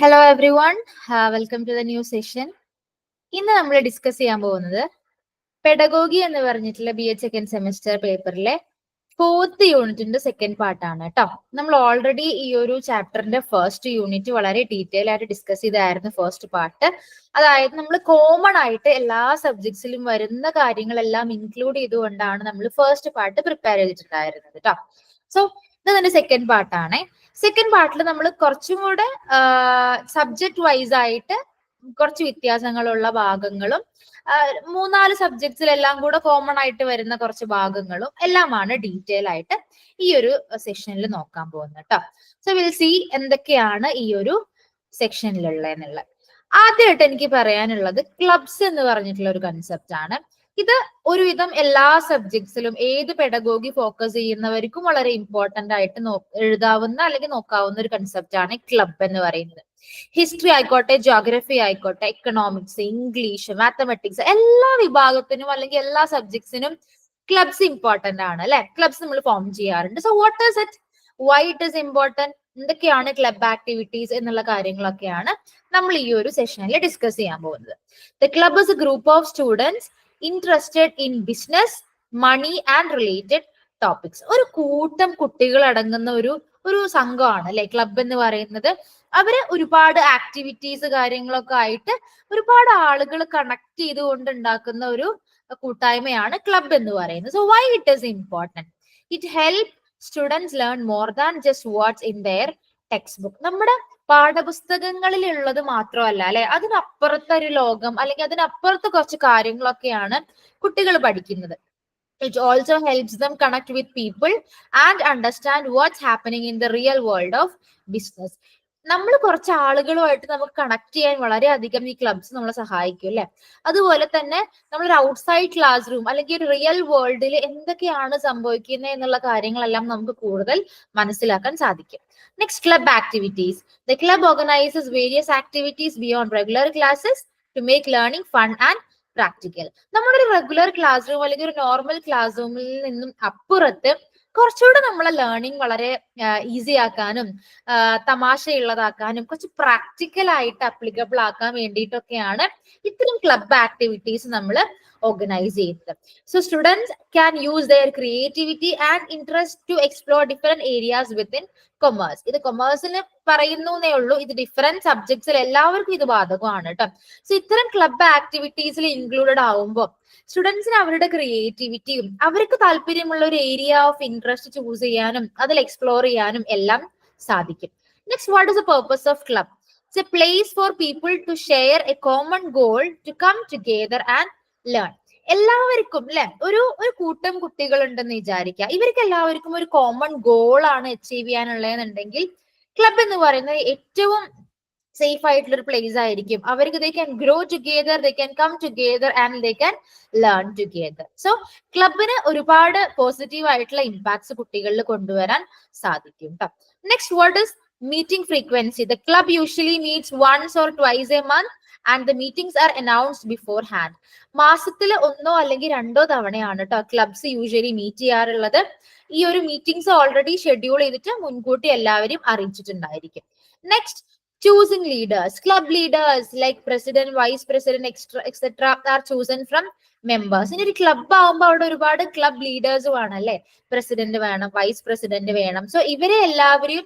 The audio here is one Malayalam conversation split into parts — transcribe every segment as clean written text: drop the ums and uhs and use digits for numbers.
Hello everyone, welcome to the new session. ഇന്ന് നമ്മൾ ഡിസ്കസ് ചെയ്യാൻ പോകുന്നത് പെഡഗോഗി എന്ന് പറഞ്ഞിട്ടുള്ള BA സെക്കൻഡ് സെമിസ്റ്റർ പേപ്പറിലെ 4th യൂണിറ്റിന്റെ സെക്കൻഡ് പാർട്ടാണ് കേട്ടോ. നമ്മൾ ഓൾറെഡി ഈ ഒരു ചാപ്റ്ററിന്റെ ഫസ്റ്റ് യൂണിറ്റ് വളരെ ഡീറ്റെയിൽ ആയിട്ട് ഡിസ്കസ് ചെയ്തായിരുന്നു ഫസ്റ്റ് പാർട്ട്. അതായത് നമ്മൾ കോമൺ ആയിട്ട് എല്ലാ സബ്ജക്ട്സിലും വരുന്ന കാര്യങ്ങളെല്ലാം ഇൻക്ലൂഡ് ചെയ്തുകൊണ്ടാണ് നമ്മൾ ഫസ്റ്റ് പാർട്ട് പ്രിപ്പയർ ചെയ്തിട്ടുണ്ടായിരുന്നത് കേട്ടോ. സോ ഇത് തന്നെ സെക്കൻഡ് പാർട്ടാണ്. സെക്കൻഡ് പാർട്ടിൽ നമ്മൾ കുറച്ചും കൂടെ സബ്ജക്ട് വൈസ് ആയിട്ട് കുറച്ച് വ്യത്യാസങ്ങളുള്ള ഭാഗങ്ങളും 3-4 സബ്ജക്ട്സിലെല്ലാം കൂടെ കോമൺ ആയിട്ട് വരുന്ന കുറച്ച് ഭാഗങ്ങളും എല്ലാമാണ് ഡീറ്റെയിൽ ആയിട്ട് ഈ ഒരു സെക്ഷനിൽ നോക്കാൻ പോകുന്നത് കേട്ടോ. സോ വിൽ സി എന്തൊക്കെയാണ് ഈ ഒരു സെക്ഷനിലുള്ളതെന്നുള്ളത്. ആദ്യമായിട്ട് എനിക്ക് പറയാനുള്ളത് ക്ലബ്സ് എന്ന് പറഞ്ഞിട്ടുള്ള ഒരു കൺസെപ്റ്റ് ആണ്. ഇത് ഒരുവിധം എല്ലാ സബ്ജക്ട്സിലും ഏത് പെഡഗോഗി ഫോക്കസ് ചെയ്യുന്നവർക്കും വളരെ ഇമ്പോർട്ടന്റ് ആയിട്ട് എഴുതാവുന്ന അല്ലെങ്കിൽ നോക്കാവുന്ന ഒരു കൺസെപ്റ്റ് ആണ് ക്ലബ് എന്ന് പറയുന്നത്. ഹിസ്റ്ററി ആയിക്കോട്ടെ, ജോഗ്രഫി ആയിക്കോട്ടെ, എക്കണോമിക്സ്, ഇംഗ്ലീഷ്, മാത്തമെറ്റിക്സ്, എല്ലാ വിഭാഗത്തിനും അല്ലെങ്കിൽ എല്ലാ സബ്ജക്ട്സിനും ക്ലബ്സ് ഇമ്പോർട്ടന്റ് ആണ് അല്ലെ. ക്ലബ്സ് നമ്മൾ ഫോം ചെയ്യാറുണ്ട്. So what is it, why it is important, എന്തൊക്കെയാണ് ക്ലബ് ആക്ടിവിറ്റീസ് എന്നുള്ള കാര്യങ്ങളൊക്കെയാണ് നമ്മൾ ഈ ഒരു സെഷനിൽ ഡിസ്കസ് ചെയ്യാൻ പോകുന്നത്. The club is A group of students interested in business, money and related topics. ഒരു കൂട്ടം കുട്ടികൾ അടങ്ങുന്ന ഒരു സംഘമാണ് അല്ലെ ക്ലബ് എന്ന് പറയുന്നത്. അവര് ഒരുപാട് ആക്ടിവിറ്റീസ് കാര്യങ്ങളൊക്കെ ആയിട്ട് ഒരുപാട് ആളുകൾ കണക്ട് ചെയ്തുകൊണ്ട് ഉണ്ടാക്കുന്ന ഒരു കൂട്ടായ്മയാണ് ക്ലബ് എന്ന് പറയുന്നത്. So why it is important, it help students learn more than just what's in there text book. നമ്മുടെ പാഠപുസ്തകങ്ങളിൽ ഉള്ളത് മാത്രമല്ല അല്ലെ, അതിനപ്പുറത്തെ ഒരു ലോകം അല്ലെങ്കിൽ അതിനപ്പുറത്തെ കുറച്ച് കാര്യങ്ങളൊക്കെയാണ് കുട്ടികൾ പഠിക്കുന്നത്. It also helps them connect with people and understand what's happening in the real world of business. നമ്മൾ കുറച്ച് ആളുകളുമായിട്ട് നമുക്ക് കണക്ട് ചെയ്യാൻ വളരെയധികം ഈ ക്ലബ്സ് നമ്മളെ സഹായിക്കും അല്ലെ. അതുപോലെ തന്നെ നമ്മൾ ഔട്ട്സൈഡ് ക്ലാസ് റൂം അല്ലെങ്കിൽ ഒരു റിയൽ വേൾഡിൽ എന്തൊക്കെയാണ് സംഭവിക്കുന്നത് എന്നുള്ള കാര്യങ്ങളെല്ലാം നമുക്ക് കൂടുതൽ മനസ്സിലാക്കാൻ സാധിക്കും. Next, club activities. The club organises various activities beyond regular classes to make learning fun and practical. നമ്മുടെ ഒരു റെഗുലർ ക്ലാസ് റൂം അല്ലെങ്കിൽ ഒരു നോർമൽ ക്ലാസ് റൂമിൽ നിന്നും അപ്പുറത്ത് കുറച്ചുകൂടെ നമ്മളെ ലേണിംഗ് വളരെ ഈസി ആക്കാനും തമാശയുള്ളതാക്കാനും കുറച്ച് പ്രാക്ടിക്കൽ ആയിട്ട് അപ്ലിക്കബിൾ ആക്കാൻ വേണ്ടിയിട്ടൊക്കെയാണ് ഇത്തരം ക്ലബ് ആക്ടിവിറ്റീസ് നമ്മൾ ഓർഗനൈസ് ചെയ്യുന്നത്. So students can use their creativity and interest to explore different areas within commerce. ഇത് കൊമേഴ്സിന് പറയുന്നേ ഉള്ളൂ, ഇത് ഡിഫറെന്റ് സബ്ജക്ട്സിൽ എല്ലാവർക്കും ഇത് ബാധകമാണ് കേട്ടോ. സോ ഇത്തരം ക്ലബ് ആക്ടിവിറ്റീസിൽ ഇൻക്ലൂഡഡ് ആവുമ്പോൾ സ്റ്റുഡൻസിന് അവരുടെ ക്രിയേറ്റിവിറ്റിയും അവർക്ക് താല്പര്യമുള്ള ഒരു ഏരിയ ഓഫ് ഇൻട്രസ്റ്റ് ചൂസ് ചെയ്യാനും അതിൽ എക്സ്പ്ലോർ ചെയ്യാനും എല്ലാം സാധിക്കും. Next, what is the purpose of club? It's a place for people to share a common goal to come together and learn. എല്ലാവർക്കും അല്ലെ ഒരു കൂട്ടം കുട്ടികൾ ഉണ്ടെന്ന് വിചാരിക്കുക. ഇവർക്ക് എല്ലാവർക്കും ഒരു കോമൺ ഗോൾ ആണ് അച്ചീവ് ചെയ്യാനുള്ളതെന്നുണ്ടെങ്കിൽ ക്ലബ് എന്ന് പറയുന്നത് ഏറ്റവും സേഫ് ആയിട്ടുള്ള ഒരു പ്ലേസ് ആയിരിക്കും. അവർക്ക് they can grow together, they can come together and they can learn together. So ക്ലബിന് ഒരുപാട് പോസിറ്റീവ് ആയിട്ടുള്ള ഇമ്പാക്ട്സ് കുട്ടികളിൽ കൊണ്ടുവരാൻ സാധിക്കും കേട്ടോ. Next, what is meeting frequency? The club usually meets once or twice a month and the meetings are announced beforehand. മാസത്തിൽ 1 അല്ലെങ്കിൽ 2 തവണയാണ് കേട്ടോ ക്ലബ്സ് യൂഷ്വലി മീറ്റ് ചെയ്യാറുള്ളത്. ഈ ഒരു മീറ്റിംഗ്സ് ഓൾറെഡി ഷെഡ്യൂൾ ചെയ്തിട്ട് മുൻകൂട്ടി എല്ലാവരും അറിയിച്ചിട്ടുണ്ടായിരിക്കും. Next, choosing leaders. Club leaders like president, vice president, etc. are chosen from members. ഇനി ഒരു ക്ലബ് ആവുമ്പോൾ അവിടെ ഒരുപാട് ക്ലബ് ലീഡേഴ്സും ആണ് അല്ലെ. പ്രസിഡന്റ് വേണം, വൈസ് പ്രസിഡന്റ് വേണം. സോ ഇവരെ എല്ലാവരെയും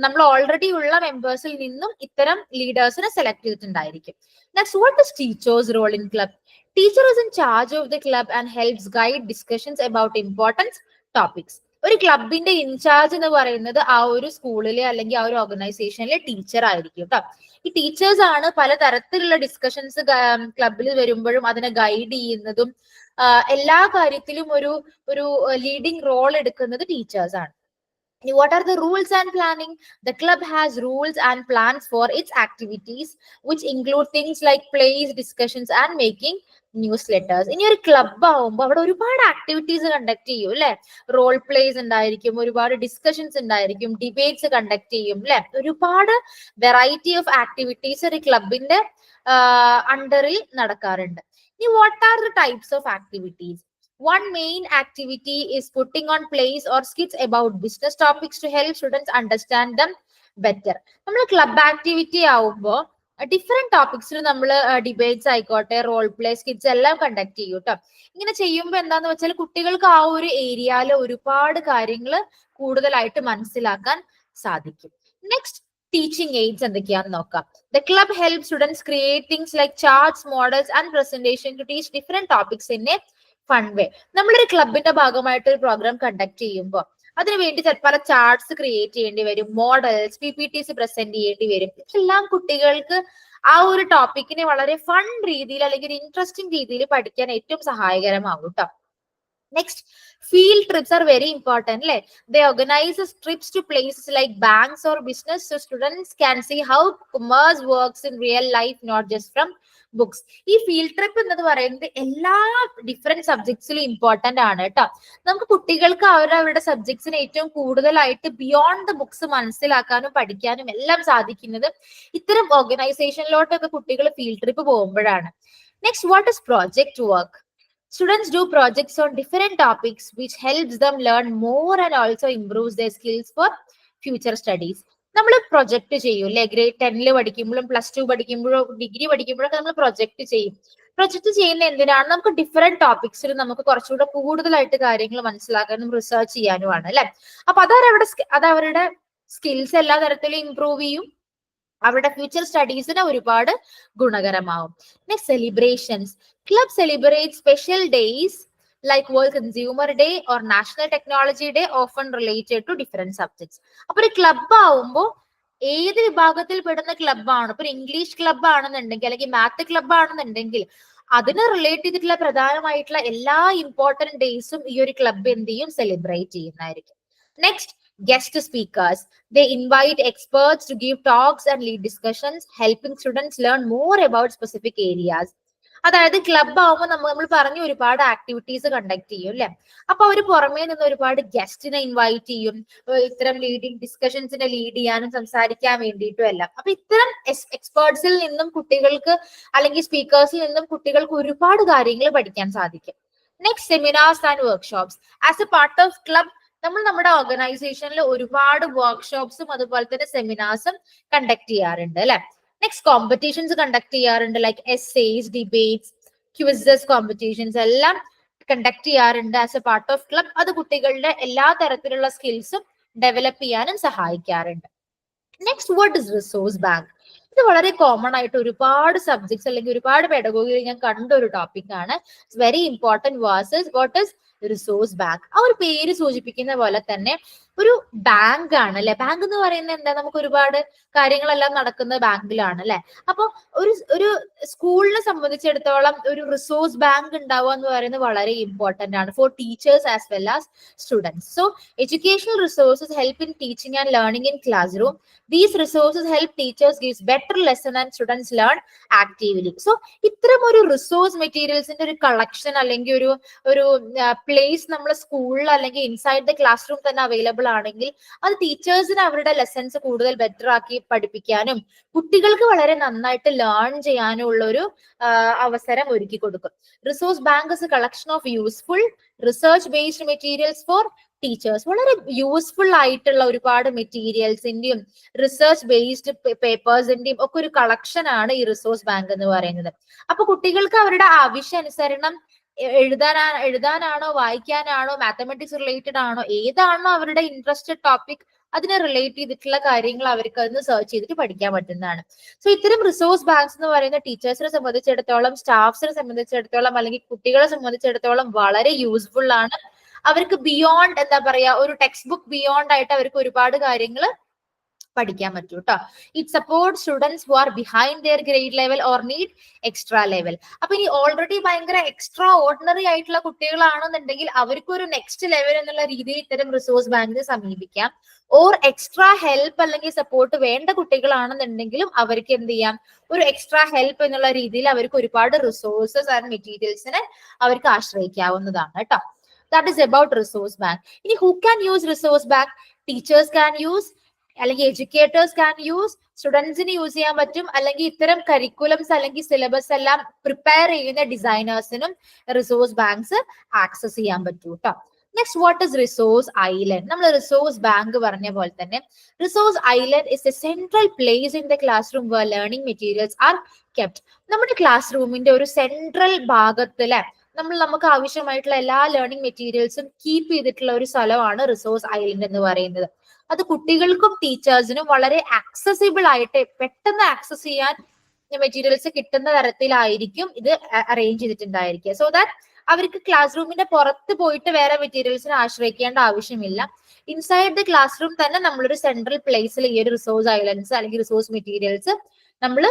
നമ്മൾ ഓൾറെഡി ഉള്ള മെമ്പേഴ്സിൽ നിന്നും ഇത്തരം ലീഡേഴ്സിനെ സെലക്ട് ചെയ്തിട്ടുണ്ടായിരിക്കും. Next, what is teachers role in club? Teacher is in charge of the club and helps guide discussions about importance topics. ഒരു ക്ലബിന്റെ ഇൻചാർജ് എന്ന് പറയുന്നത് ആ ഒരു സ്കൂളിലെ അല്ലെങ്കിൽ ആ ഒരു ഓർഗനൈസേഷനിലെ ടീച്ചർ ആയിരിക്കും കേട്ടോ. ഈ ടീച്ചേഴ്സ് ആണ് പലതരത്തിലുള്ള ഡിസ്കഷൻസ് ക്ലബിൽ വരുമ്പോഴും അതിനെ ഗൈഡ് ചെയ്യുന്നതും എല്ലാ കാര്യത്തിലും ഒരു ലീഡിംഗ് റോൾ എടുക്കുന്നത് ടീച്ചേഴ്സ് ആണ്. What are the rules and planning? The club has rules and plans for its activities, which include things like plays, discussions, and making newsletters. ഇനി ഒരു ക്ലബ് ആവുമ്പോൾ അവിടെ ഒരുപാട് ആക്ടിവിറ്റീസ് കണ്ടക്ട് ചെയ്യും അല്ലെ. റോൾ പ്ലേസ് ഉണ്ടായിരിക്കും, ഒരുപാട് ഡിസ്കഷൻസ് ഉണ്ടായിരിക്കും, ഡിബേറ്റ്സ് കണ്ടക്ട് ചെയ്യും അല്ലെ. ഒരുപാട് വെറൈറ്റി ഓഫ് ആക്ടിവിറ്റീസ് ഒരു ക്ലബിന്റെ അണ്ടറിൽ നടക്കാറുണ്ട്. ഇനി what are the types of activities? One main activity is putting on plays or skits about business topics to help students understand them better. നമ്മൾ ക്ലബ് ആക്ടിവിറ്റി ആവുമ്പോൾ ഡിഫറെന്റ് ടോപ്പിക്സിൽ നമ്മൾ ഡിബേറ്റ്സ് ആയിക്കോട്ടെ, റോൾ പ്ലേ, സ്കിറ്റ്സ് എല്ലാം കണ്ടക്ട് ചെയ്യും കേട്ടോ. ഇങ്ങനെ ചെയ്യുമ്പോൾ എന്താന്ന് വെച്ചാൽ കുട്ടികൾക്ക് ആ ഒരു ഏരിയയില് ഒരുപാട് കാര്യങ്ങൾ കൂടുതലായിട്ട് മനസ്സിലാക്കാൻ സാധിക്കും. നെക്സ്റ്റ്, ടീച്ചിങ് എയ്ഡ്സ് എന്തൊക്കെയാണെന്ന് നോക്കാം. The club help students create things like charts, models and presentation to teach different topics in a fun way. നമ്മളൊരു ക്ലബിന്റെ ഭാഗമായിട്ട് ഒരു പ്രോഗ്രാം കണ്ടക്ട് ചെയ്യുമ്പോൾ അതിനുവേണ്ടി പല ചാർട്ട്സ് ക്രിയേറ്റ് ചെയ്യേണ്ടി വരും, മോഡൽസ്, PPTs പ്രസന്റ് ചെയ്യേണ്ടി വരും. എല്ലാം കുട്ടികൾക്ക് ആ ഒരു ടോപ്പിക്കിനെ വളരെ ഫൺ രീതിയിൽ അല്ലെങ്കിൽ ഒരു ഇൻട്രസ്റ്റിംഗ് രീതിയിൽ പഠിക്കാൻ ഏറ്റവും സഹായകരമാകും കേട്ടോ. Next, field trips are very important. Like they organize trips to places like banks or business, so students can see how commerce works in real life, not just from books. ഈ ഫീൽഡ് ട്രിപ്പ് എന്നത് പറയുന്നത് എല്ലാ ഡിഫറെന്റ് സബ്ജക്ട്സിലും ഇമ്പോർട്ടന്റ് ആണ് കേട്ടോ. നമുക്ക് കുട്ടികൾക്ക് അവരവരുടെ സബ്ജക്ട്സിന് ഏറ്റവും കൂടുതലായിട്ട് ബിയോണ്ട് ദ ബുക്സ് മനസ്സിലാക്കാനും പഠിക്കാനും എല്ലാം സാധിക്കുന്നത് ഇത്തരം ഓർഗനൈസേഷനിലോട്ടൊക്കെ കുട്ടികൾ ഫീൽഡ് ട്രിപ്പ് പോകുമ്പോഴാണ്. Next, what is project work? Students do projects on different topics which helps them learn more and also improves their skills for future studies. നമ്മൾ പ്രൊജക്ട് ചെയ്യും അല്ലെ, ഗ്രേഡ് 10 പഠിക്കുമ്പോഴും +2 പഠിക്കുമ്പോഴും ഡിഗ്രി പഠിക്കുമ്പോഴൊക്കെ നമ്മൾ പ്രൊജക്ട് ചെയ്യും. പ്രൊജക്ട് ചെയ്യുന്ന എന്തിനാണ്? നമുക്ക് ഡിഫറെന്റ് ടോപ്പിക്സിൽ നമുക്ക് കുറച്ചുകൂടെ കൂടുതലായിട്ട് കാര്യങ്ങൾ മനസ്സിലാക്കാനും റിസർച്ച് ചെയ്യാനുമാണ് അല്ലെ. അപ്പൊ അതവരുടെ സ്കിൽസ് എല്ലാ തരത്തിലും ഇംപ്രൂവ് ചെയ്യും, അവരുടെ ഫ്യൂച്ചർ സ്റ്റഡീസിന് ഒരുപാട് ഗുണകരമാവും. Next, celebrations. Club celebrate special days like World Consumer Day or National Technology Day, often related to different subjects. അപ്പൊ ഒരു ക്ലബ് ആവുമ്പോൾ ഏത് വിഭാഗത്തിൽ പെടുന്ന ക്ലബ്ബാണ്, ഇപ്പൊ ഇംഗ്ലീഷ് ക്ലബ് ആണെന്നുണ്ടെങ്കിൽ അല്ലെങ്കിൽ മാത്ത് ക്ലബ് ആണെന്നുണ്ടെങ്കിൽ അതിന് റിലേറ്റ് ചെയ്തിട്ടുള്ള പ്രധാനമായിട്ടുള്ള എല്ലാ ഇമ്പോർട്ടന്റ് ഡേയ്സും ഈ ഒരു ക്ലബ് എന്ത് ചെയ്യും, സെലിബ്രേറ്റ് ചെയ്യുന്നതായിരിക്കും. Next, guest speakers. They invite experts to give talks and lead discussions, helping students learn more about specific areas. അതായത് ക്ലബ് ആവുമ്പോൾ നമ്മൾ പറഞ്ഞ ഒരുപാട് ആക്ടിവിറ്റീസ് കണ്ടക്ട് ചെയ്യും അല്ലെ. അപ്പൊ അവർ പുറമേ നിന്ന് ഒരുപാട് ഗസ്റ്റിനെ ഇൻവൈറ്റ് ചെയ്യും, ഇത്തരം ലീഡിങ് ഡിസ്കഷൻസിനെ ലീഡ് ചെയ്യാനും സംസാരിക്കാൻ വേണ്ടിയിട്ടും എല്ലാം. അപ്പൊ ഇത്തരം എക്സ്പേർട്സിൽ നിന്നും കുട്ടികൾക്ക് അല്ലെങ്കിൽ സ്പീക്കേഴ്സിൽ നിന്നും കുട്ടികൾക്ക് ഒരുപാട് കാര്യങ്ങൾ പഠിക്കാൻ സാധിക്കും. Next, seminars and workshops. As A part of club നമ്മൾ നമ്മുടെ ഓർഗനൈസേഷനിൽ ഒരുപാട് വർക്ക്ഷോപ്സും അതുപോലെ തന്നെ സെമിനാർസും കണ്ടക്ട് ചെയ്യാറുണ്ട് അല്ലെ. നെക്സ്റ്റ്, കോമ്പറ്റീഷൻസ് കണ്ടക്ട് ചെയ്യാറുണ്ട്, like essays, debates, quizzes, competitions എല്ലാം കണ്ടക്ട് ചെയ്യാറുണ്ട് as A part of club. അത് കുട്ടികളുടെ എല്ലാ തരത്തിലുള്ള സ്കിൽസും ഡെവലപ്പ് ചെയ്യാനും സഹായിക്കാറുണ്ട്. Next, what is resource bank? ഇത് വളരെ കോമൺ ആയിട്ട് ഒരുപാട് സബ്ജക്ട്സ് അല്ലെങ്കിൽ ഒരുപാട് പെഡഗോഗിയിൽ ഞാൻ കണ്ട ഒരു ടോപ്പിക് ആണ്. It's very important. What is resource bank? ആ ഒരു പേര് സൂചിപ്പിക്കുന്ന പോലെ തന്നെ ഒരു ബാങ്ക് ആണ് അല്ലെ. ബാങ്ക് എന്ന് പറയുന്നത് എന്താ, നമുക്ക് ഒരുപാട് കാര്യങ്ങളെല്ലാം നടക്കുന്നത് ബാങ്കിലാണ് അല്ലെ. അപ്പൊ ഒരു സ്കൂളിനെ സംബന്ധിച്ചിടത്തോളം ഒരു റിസോഴ്സ് ബാങ്ക് ഉണ്ടാവുക എന്ന് പറയുന്നത് വളരെ ഇമ്പോർട്ടന്റ് ആണ് four teachers as well as students. So educational resources help in teaching and learning in class room. These resources help teachers gives better lesson and students learn actively. So ഇത്തരം ഒരു റിസോഴ്സ് മെറ്റീരിയൽസിന്റെ ഒരു കളക്ഷൻ അല്ലെങ്കിൽ ഒരു പ്ലേസ് നമ്മുടെ സ്കൂളിൽ അല്ലെങ്കിൽ ഇൻസൈഡ് ദ ക്ലാസ് റൂം തന്നെ അവൈലബിൾ ആണെങ്കിൽ അത് ടീച്ചേഴ്സിന് അവരുടെ ലെസൺസ് കൂടുതൽ ബെറ്റർ ആക്കി പഠിപ്പിക്കാനും കുട്ടികൾക്ക് വളരെ നന്നായിട്ട് ലേൺ ചെയ്യാനും ഉള്ള ഒരു അവസരം ഒരുക്കി കൊടുക്കും. Resource bank is A collection of useful research based materials four teachers. വളരെ യൂസ്ഫുൾ ആയിട്ടുള്ള ഒരുപാട് മെറ്റീരിയൽസിന്റെയും റിസർച്ച് ബേസ്ഡ് പേപ്പേഴ്സിന്റെയും ഒക്കെ ഒരു കളക്ഷൻ ആണ് ഈ റിസോഴ്സ് ബാങ്ക് എന്ന് പറയുന്നത്. അപ്പൊ കുട്ടികൾക്ക് അവരുടെ ആവശ്യാനുസരണം എഴുതാനാണോ വായിക്കാനാണോ മാത്തമാറ്റിക്സ് റിലേറ്റഡ് ആണോ ഏതാണോ അവരുടെ ഇൻട്രസ്റ്റഡ് ടോപ്പിക് അതിനെ റിലേറ്റ് ചെയ്തിട്ടുള്ള കാര്യങ്ങൾ അവർക്ക് അതിന് സെർച്ച് ചെയ്തിട്ട് പഠിക്കാൻ പറ്റുന്നതാണ്. സോ ഇത്തരം റിസോഴ്സ് ബാങ്ക്സ് എന്ന് പറയുന്ന ടീച്ചേഴ്സിനെ സംബന്ധിച്ചിടത്തോളം സ്റ്റാഫ്സിനെ സംബന്ധിച്ചിടത്തോളം അല്ലെങ്കിൽ കുട്ടികളെ സംബന്ധിച്ചിടത്തോളം വളരെ യൂസ്ഫുൾ ആണ്. അവർക്ക് ബിയോണ്ട് എന്താ പറയാ ഒരു ടെക്സ്റ്റ് ബുക്ക് ബിയോണ്ട് ആയിട്ട് അവർക്ക് ഒരുപാട് കാര്യങ്ങൾ പഠിക്കാൻ പറ്റൂ കേട്ടോ. It support students who are behind their grade level or need extra level. അപ്പൊ ഇനി ഓൾറെഡി ഭയങ്കര എക്സ്ട്രാ ഓർഡിനറി ആയിട്ടുള്ള കുട്ടികളാണെന്നുണ്ടെങ്കിൽ അവർക്ക് ഒരു നെക്സ്റ്റ് ലെവൽ എന്നുള്ള രീതിയിൽ ഇത്തരം റിസോഴ്സ് ബാങ്കിനെ സമീപിക്കാം. ഓർ എക്സ്ട്രാ ഹെൽപ്പ് അല്ലെങ്കിൽ സപ്പോർട്ട് വേണ്ട കുട്ടികളാണെന്നുണ്ടെങ്കിലും അവർക്ക് എന്ത് ചെയ്യാം, ഒരു എക്സ്ട്രാ ഹെൽപ്പ് എന്നുള്ള രീതിയിൽ അവർക്ക് ഒരുപാട് റിസോഴ്സസ് ആൻഡ് മെറ്റീരിയൽസിനെ അവർക്ക് ആശ്രയിക്കാവുന്നതാണ് കേട്ടോ. That is about resource bank. ഇനി who can use resource bank? Teachers can use, അല്ലെങ്കിൽ എഡ്യൂക്കേറ്റേഴ്സ് ക്യാൻ യൂസ്, സ്റ്റുഡൻസിന് യൂസ് ചെയ്യാൻ പറ്റും, അല്ലെങ്കിൽ ഇത്തരം കരിക്കുലംസ് അല്ലെങ്കിൽ സിലബസ് എല്ലാം പ്രിപ്പയർ ചെയ്യുന്ന ഡിസൈനേഴ്സിനും റിസോഴ്സ് ബാങ്ക്സ് ആക്സസ് ചെയ്യാൻ പറ്റൂ കേട്ടോ. Next, what is resource island? നമ്മൾ റിസോഴ്സ് ബാങ്ക് പറഞ്ഞ പോലെ തന്നെ resource island is a central place in the class room where learning materials are kept. നമ്മുടെ ക്ലാസ് റൂമിന്റെ ഒരു സെൻട്രൽ ഭാഗത്തില് നമുക്ക് ആവശ്യമായിട്ടുള്ള എല്ലാ ലേണിംഗ് മെറ്റീരിയൽസും കീപ്പ് ചെയ്തിട്ടുള്ള ഒരു സ്ഥലമാണ് റിസോഴ്സ് ഐലൻഡ് എന്ന് പറയുന്നത്. അത് കുട്ടികൾക്കും ടീച്ചേഴ്സിനും വളരെ ആക്സസിബിൾ ആയിട്ട് പെട്ടെന്ന് ആക്സസ് ചെയ്യാൻ മെറ്റീരിയൽസ് കിട്ടുന്ന തരത്തിലായിരിക്കും ഇത് അറേഞ്ച് ചെയ്തിട്ടുണ്ടായിരിക്കുക. സോ ദാറ്റ് അവർക്ക് ക്ലാസ് റൂമിന്റെ പുറത്ത് പോയിട്ട് വേറെ മെറ്റീരിയൽസിനെ ആശ്രയിക്കേണ്ട ആവശ്യമില്ല. ഇൻസൈഡ് ദ ക്ലാസ് റൂം തന്നെ നമ്മളൊരു സെൻട്രൽ പ്ലേസിൽ ഈ ഒരു റിസോഴ്സ് ഐലൻഡ്സ് അല്ലെങ്കിൽ റിസോഴ്സ് മെറ്റീരിയൽസ് നമ്മൾ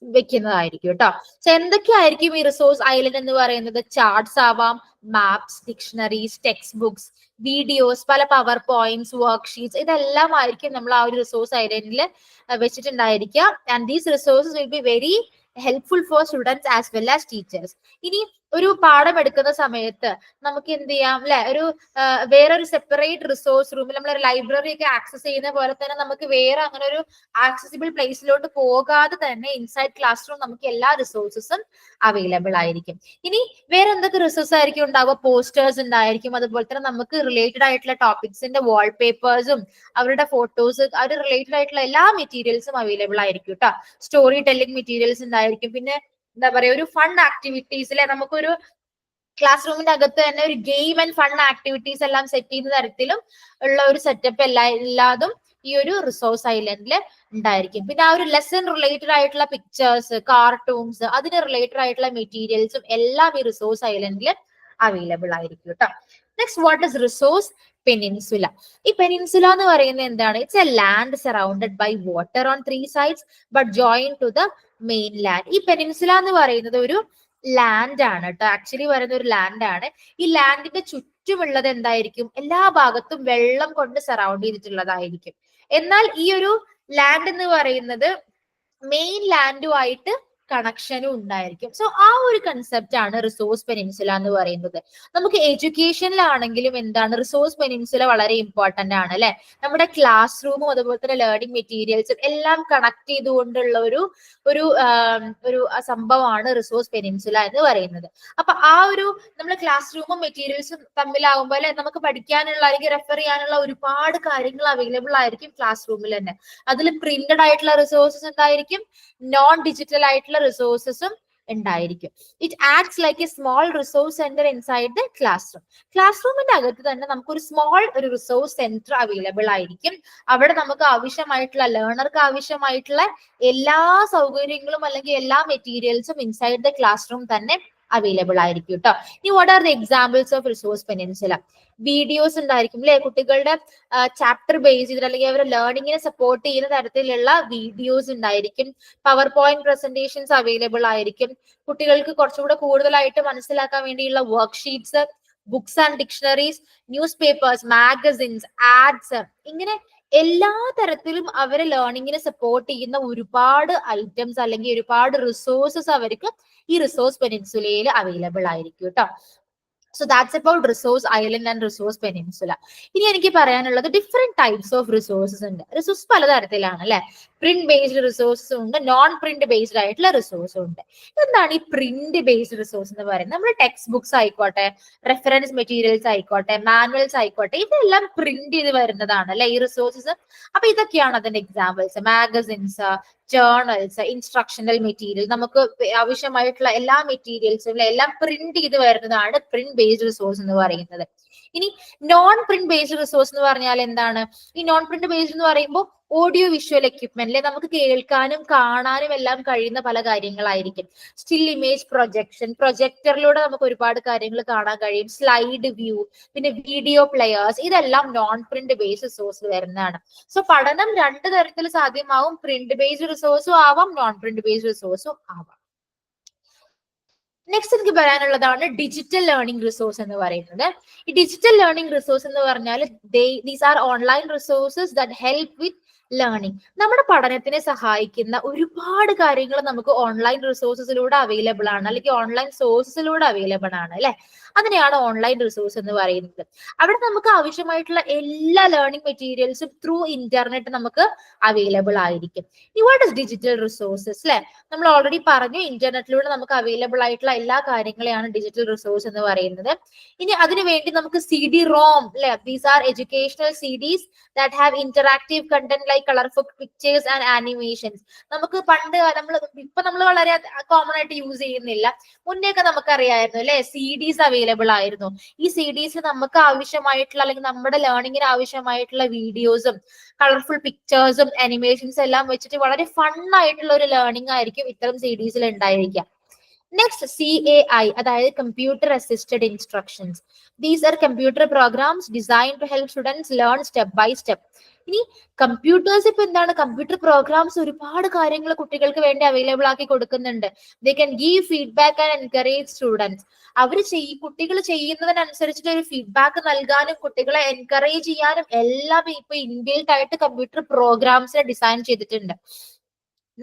വെക്കുന്നതായിരിക്കും കേട്ടോ. സോ എന്തൊക്കെയായിരിക്കും ഈ റിസോഴ്സ് ഐലൻഡ് എന്ന് പറയുന്നത്? ചാർട്ട്സ് ആവാം, maps, dictionaries, text books, videos, പല പവർ പോയിന്റ്സ്, വർക്ക്ഷീറ്റ്സ്, ഇതെല്ലാം ആയിരിക്കും നമ്മൾ ആ ഒരു റിസോഴ്സ് ഐലൻഡിൽ വെച്ചിട്ടുണ്ടായിരിക്കുക. And these resources will be very helpful for students as well as teachers. ഇനി ഒരു പാഠം എടുക്കുന്ന സമയത്ത് നമുക്ക് എന്ത് ചെയ്യാം അല്ലെ, ഒരു വേറൊരു സെപ്പറേറ്റ് റിസോഴ്സ് റൂമിൽ നമ്മൾ ലൈബ്രറി ഒക്കെ ആക്സസ് ചെയ്യുന്ന പോലെ തന്നെ നമുക്ക് വേറെ അങ്ങനെ ഒരു ആക്സസിബിൾ പ്ലേസിലോട്ട് പോകാതെ തന്നെ ഇൻസൈഡ് ക്ലാസ് റൂം നമുക്ക് എല്ലാ റിസോഴ്സസും അവൈലബിൾ ആയിരിക്കും. ഇനി വേറെ എന്തൊക്കെ റിസോഴ്സ് ആയിരിക്കും ഉണ്ടാവുക? പോസ്റ്റേഴ്സ് ഉണ്ടായിരിക്കും, അതുപോലെ തന്നെ നമുക്ക് റിലേറ്റഡ് ആയിട്ടുള്ള ടോപ്പിക്സിന്റെ വാൾപേപ്പേഴ്സും അവരുടെ ഫോട്ടോസ്, അവർ റിലേറ്റഡ് ആയിട്ടുള്ള എല്ലാ മെറ്റീരിയൽസും അവൈലബിൾ ആയിരിക്കും കേട്ടോ. സ്റ്റോറി ടെല്ലിംഗ് മെറ്റീരിയൽസ് ഉണ്ടായിരിക്കും. പിന്നെ എന്താ പറയാ, ഒരു ഫൺ ആക്ടിവിറ്റീസിലെ നമുക്കൊരു ക്ലാസ് റൂമിന്റെ അകത്ത് തന്നെ ഒരു ഗെയിം ആൻഡ് ഫൺ ആക്ടിവിറ്റീസ് എല്ലാം സെറ്റ് ചെയ്യുന്ന തരത്തിലും ഉള്ള ഒരു സെറ്റപ്പ് എല്ലാതും ഈ ഒരു റിസോഴ്സ് ഐലൻഡിൽ ഉണ്ടായിരിക്കും. പിന്നെ ആ ഒരു ലെസൺ റിലേറ്റഡ് ആയിട്ടുള്ള പിക്ചേഴ്സ്, കാർട്ടൂൺസ്, അതിന് റിലേറ്റഡ് ആയിട്ടുള്ള മെറ്റീരിയൽസും എല്ലാം ഈ റിസോഴ്സ് ഐലൻഡിൽ അവൈലബിൾ ആയിരിക്കും കേട്ടോ. Next, what is resource peninsula? ഈ പെനിൻസുല എന്ന് പറയുന്നത് എന്താണ്? It's a land surrounded by water on 3 sides but join to the main land. ഈ പെനിൻസുല എന്ന് പറയുന്നത് ഒരു ലാൻഡ് ആണ് കേട്ടോ. ആക്ച്വലി പറയുന്ന ഒരു ലാൻഡ് ആണ്. ഈ ലാൻഡിന്റെ ചുറ്റുമുള്ളത് എന്തായിരിക്കും? എല്ലാ ഭാഗത്തും വെള്ളം കൊണ്ട് സറൗണ്ട് ചെയ്തിട്ടുള്ളതായിരിക്കും. എന്നാൽ ഈ ഒരു ലാൻഡ് എന്ന് പറയുന്നത് മെയിൻ ലാൻഡുമായിട്ട് കണക്ഷനും ഉണ്ടായിരിക്കും. സോ ആ ഒരു കൺസെപ്റ്റ് ആണ് റിസോഴ്സ് പെനിൻസുല എന്ന് പറയുന്നത്. നമുക്ക് എഡ്യൂക്കേഷനിലാണെങ്കിലും എന്താണ്, റിസോഴ്സ് പെനിൻസുല വളരെ ഇമ്പോർട്ടന്റ് ആണ് അല്ലെ. നമ്മുടെ ക്ലാസ് റൂമും അതുപോലെ തന്നെ ലേണിംഗ് മെറ്റീരിയൽസും എല്ലാം കണക്ട് ചെയ്തുകൊണ്ടുള്ള ഒരു സംഭവമാണ് റിസോഴ്സ് പെനിൻസുല എന്ന് പറയുന്നത്. അപ്പൊ ആ ഒരു നമ്മുടെ ക്ലാസ് റൂമും മെറ്റീരിയൽസും തമ്മിലാവുമ്പോൾ അല്ലെ, നമുക്ക് പഠിക്കാനുള്ള അല്ലെങ്കിൽ റെഫർ ചെയ്യാനുള്ള ഒരുപാട് കാര്യങ്ങൾ അവൈലബിൾ ആയിരിക്കും ക്ലാസ് റൂമിൽ തന്നെ. അതിൽ പ്രിന്റഡ് ആയിട്ടുള്ള റിസോഴ്സസ് ഉണ്ടായിരിക്കും, നോൺ ഡിജിറ്റൽ ആയിട്ടുള്ള റിസോഴ്സസും ഉണ്ടായിരിക്കും. It acts like A small resource centre inside the class room. Class റൂമിന്റെ അകത്ത് തന്നെ നമുക്കൊരു സ്മോൾ ഒരു റിസോഴ്സ് സെന്റർ അവൈലബിൾ ആയിരിക്കും. അവിടെ നമുക്ക് ആവശ്യമായിട്ടുള്ള ലേണർക്ക് ആവശ്യമായിട്ടുള്ള എല്ലാ സൗകര്യങ്ങളും അല്ലെങ്കിൽ എല്ലാ മെറ്റീരിയൽസും ഇൻസൈഡ് ദ ക്ലാസ് റൂം തന്നെ അവൈലബിൾ ആയിരിക്കും കേട്ടോ. ഇനി what are the examples of resource peninsula? Videos ഉണ്ടായിരിക്കും അല്ലെ, കുട്ടികളുടെ ചാപ്റ്റർ ബേസ് ചെയ്തിട്ട് അല്ലെങ്കിൽ അവരുടെ ലേണിങ്ങിനെ സപ്പോർട്ട് ചെയ്യുന്ന തരത്തിലുള്ള വീഡിയോസ് ഉണ്ടായിരിക്കും. പവർ പോയിന്റ് പ്രസന്റേഷൻസ് അവൈലബിൾ ആയിരിക്കും. കുട്ടികൾക്ക് കുറച്ചുകൂടെ കൂടുതലായിട്ട് മനസ്സിലാക്കാൻ വേണ്ടിയുള്ള worksheets, books and dictionaries, news papers, magazines, ads, ഇങ്ങനെ എല്ലാ തരത്തിലും അവരെ ലേണിങ്ങിനെ സപ്പോർട്ട് ചെയ്യുന്ന ഒരുപാട് ഐറ്റംസ് അല്ലെങ്കിൽ ഒരുപാട് റിസോഴ്സസ് അവർക്ക് ഈ റിസോഴ്സ് പെനിൻസുലയിൽ അവൈലബിൾ ആയിരിക്കും കേട്ടോ. So that's about resource island and resource peninsula. ഇനി എനിക്ക് പറയാനുള്ളത് ഡിഫറെന്റ് ടൈപ്സ് ഓഫ് റിസോഴ്സസ് ഉണ്ട്. റിസോഴ്സ് പലതരത്തിലാണ് അല്ലെ. പ്രിന്റ് ബേസ്ഡ് റിസോഴ്സസ് ഉണ്ട്, നോൺ പ്രിന്റ് ബേസ്ഡ് ആയിട്ടുള്ള റിസോഴ്സും ഉണ്ട്. എന്താണ് ഈ പ്രിന്റ് ബേസ്ഡ് റിസോഴ്സ് എന്ന് പറയുന്നത്? നമ്മുടെ ടെക്സ്റ്റ് ബുക്സ് ആയിക്കോട്ടെ, റെഫറൻസ് മെറ്റീരിയൽസ് ആയിക്കോട്ടെ, മാനുവൽസ് ആയിക്കോട്ടെ, ഇതെല്ലാം പ്രിന്റ് ചെയ്ത് വരുന്നതാണ് അല്ലെ ഈ റിസോഴ്സസ്. അപ്പൊ ഇതൊക്കെയാണ് അതിന്റെ examples. Magazines, journals, instructional material, നമുക്ക് ആവശ്യമായിട്ടുള്ള എല്ലാ മെറ്റീരിയൽസും എല്ലാം പ്രിന്റ് ചെയ്ത് വരുന്നതാണ് പ്രിന്റ് ബേസ്ഡ് റിസോഴ്സ് എന്ന് പറയുന്നത്. ഇനി നോൺ പ്രിന്റ് ബേസ്ഡ് റിസോഴ്സ് എന്ന് പറഞ്ഞാൽ എന്താണ്? ഈ നോൺ പ്രിന്റ് ബേസ്ഡ് എന്ന് പറയുമ്പോൾ ഓഡിയോ വിഷ്വൽ എക്യുപ്മെന്റിലെ നമുക്ക് കേൾക്കാനും കാണാനും എല്ലാം കഴിയുന്ന പല കാര്യങ്ങളായിരിക്കും. സ്റ്റിൽ ഇമേജ് പ്രൊജക്ഷൻ, പ്രൊജക്ടറിലൂടെ നമുക്ക് ഒരുപാട് കാര്യങ്ങൾ കാണാൻ കഴിയും. സ്ലൈഡ് വ്യൂ, പിന്നെ വീഡിയോ പ്ലെയേഴ്സ്, ഇതെല്ലാം നോൺ പ്രിന്റ് ബേസ്ഡ് റിസോഴ്സിൽ വരുന്നതാണ്. സോ പഠനം രണ്ട് തരത്തിൽ സാധ്യമാവും. പ്രിന്റ് ബേസ്ഡ് റിസോഴ്സും ആവാം, നോൺ പ്രിന്റ് ബേസ്ഡ് റിസോഴ്സും ആവാം. നെക്സ്റ്റ് എനിക്ക് പറയാനുള്ളതാണ് ഡിജിറ്റൽ ലേണിംഗ് റിസോഴ്സ് എന്ന് പറയുന്നത്. ഈ ഡിജിറ്റൽ ലേണിംഗ് റിസോഴ്സ് എന്ന് പറഞ്ഞാൽ these are online resources that help with learning. നമ്മുടെ പഠനത്തിനെ സഹായിക്കുന്ന ഒരുപാട് കാര്യങ്ങൾ നമുക്ക് ഓൺലൈൻ റിസോഴ്സസിലൂടെ അവൈലബിൾ ആണ്, അല്ലെങ്കിൽ ഓൺലൈൻ സോഴ്സസിലൂടെ അവൈലബിൾ ആണ് അല്ലെ. അതിനെയാണ് ഓൺലൈൻ റിസോഴ്സ് എന്ന് പറയുന്നത്. അവിടെ നമുക്ക് ആവശ്യമായിട്ടുള്ള എല്ലാ ലേണിംഗ് മെറ്റീരിയൽസും ത്രൂ ഇന്റർനെറ്റ് നമുക്ക് അവൈലബിൾ ആയിരിക്കും. വാട്ട് ഇസ് ഡിജിറ്റൽ റിസോഴ്സസ് അല്ലെ? നമ്മൾ ഓൾറെഡി പറഞ്ഞു, ഇന്റർനെറ്റിലൂടെ നമുക്ക് അവൈലബിൾ ആയിട്ടുള്ള എല്ലാ കാര്യങ്ങളെയാണ് ഡിജിറ്റൽ റിസോഴ്സ് എന്ന് പറയുന്നത്. ഇനി അതിനു വേണ്ടി നമുക്ക് CD-ROM അല്ലെ, these are educational CDs that have interactive content like colourful pictures and animations. നമുക്ക് പണ്ട് നമ്മൾ വളരെ കോമൺ ആയിട്ട് യൂസ് ചെയ്യുന്നില്ല, മുന്നേയൊക്കെ നമുക്കറിയായിരുന്നു അല്ലെ, CDs അവൈലബിൾ ആയിരുന്നു. ഈ CDs നമുക്ക് ആവശ്യമായിട്ടുള്ള അല്ലെങ്കിൽ നമ്മുടെ ലേണിംഗിന് ആവശ്യമായിട്ടുള്ള വീഡിയോസും കളർഫുൾ പിക്ചേഴ്സും അനിമേഷൻസും എല്ലാം വെച്ചിട്ട് വളരെ ഫൺ ആയിട്ടുള്ള ഒരു ലേണിംഗ് ആയിരിക്കും ഇത്തരം CDs ഉണ്ടായിരിക്കുക. നെക്സ്റ്റ് CAI, അതായത് computer assisted instructions. These are computer programs design to help students learn step by step. ഇനി കമ്പ്യൂട്ടേഴ്സ് ഇപ്പൊ എന്താണ്, കമ്പ്യൂട്ടർ പ്രോഗ്രാംസ് ഒരുപാട് കാര്യങ്ങൾ കുട്ടികൾക്ക് വേണ്ടി അവൈലബിൾ ആക്കി കൊടുക്കുന്നുണ്ട്. They can give feedback and encourage students. കുട്ടികൾ ചെയ്യുന്നതിനനുസരിച്ചിട്ട് ഒരു ഫീഡ്ബാക്ക് നൽകാനും കുട്ടികളെ എൻകറേജ് ചെയ്യാനും എല്ലാം ഇപ്പൊ ഇൻബിൽറ്റ് ആയിട്ട് കമ്പ്യൂട്ടർ പ്രോഗ്രാംസിനെ ഡിസൈൻ ചെയ്തിട്ടുണ്ട്.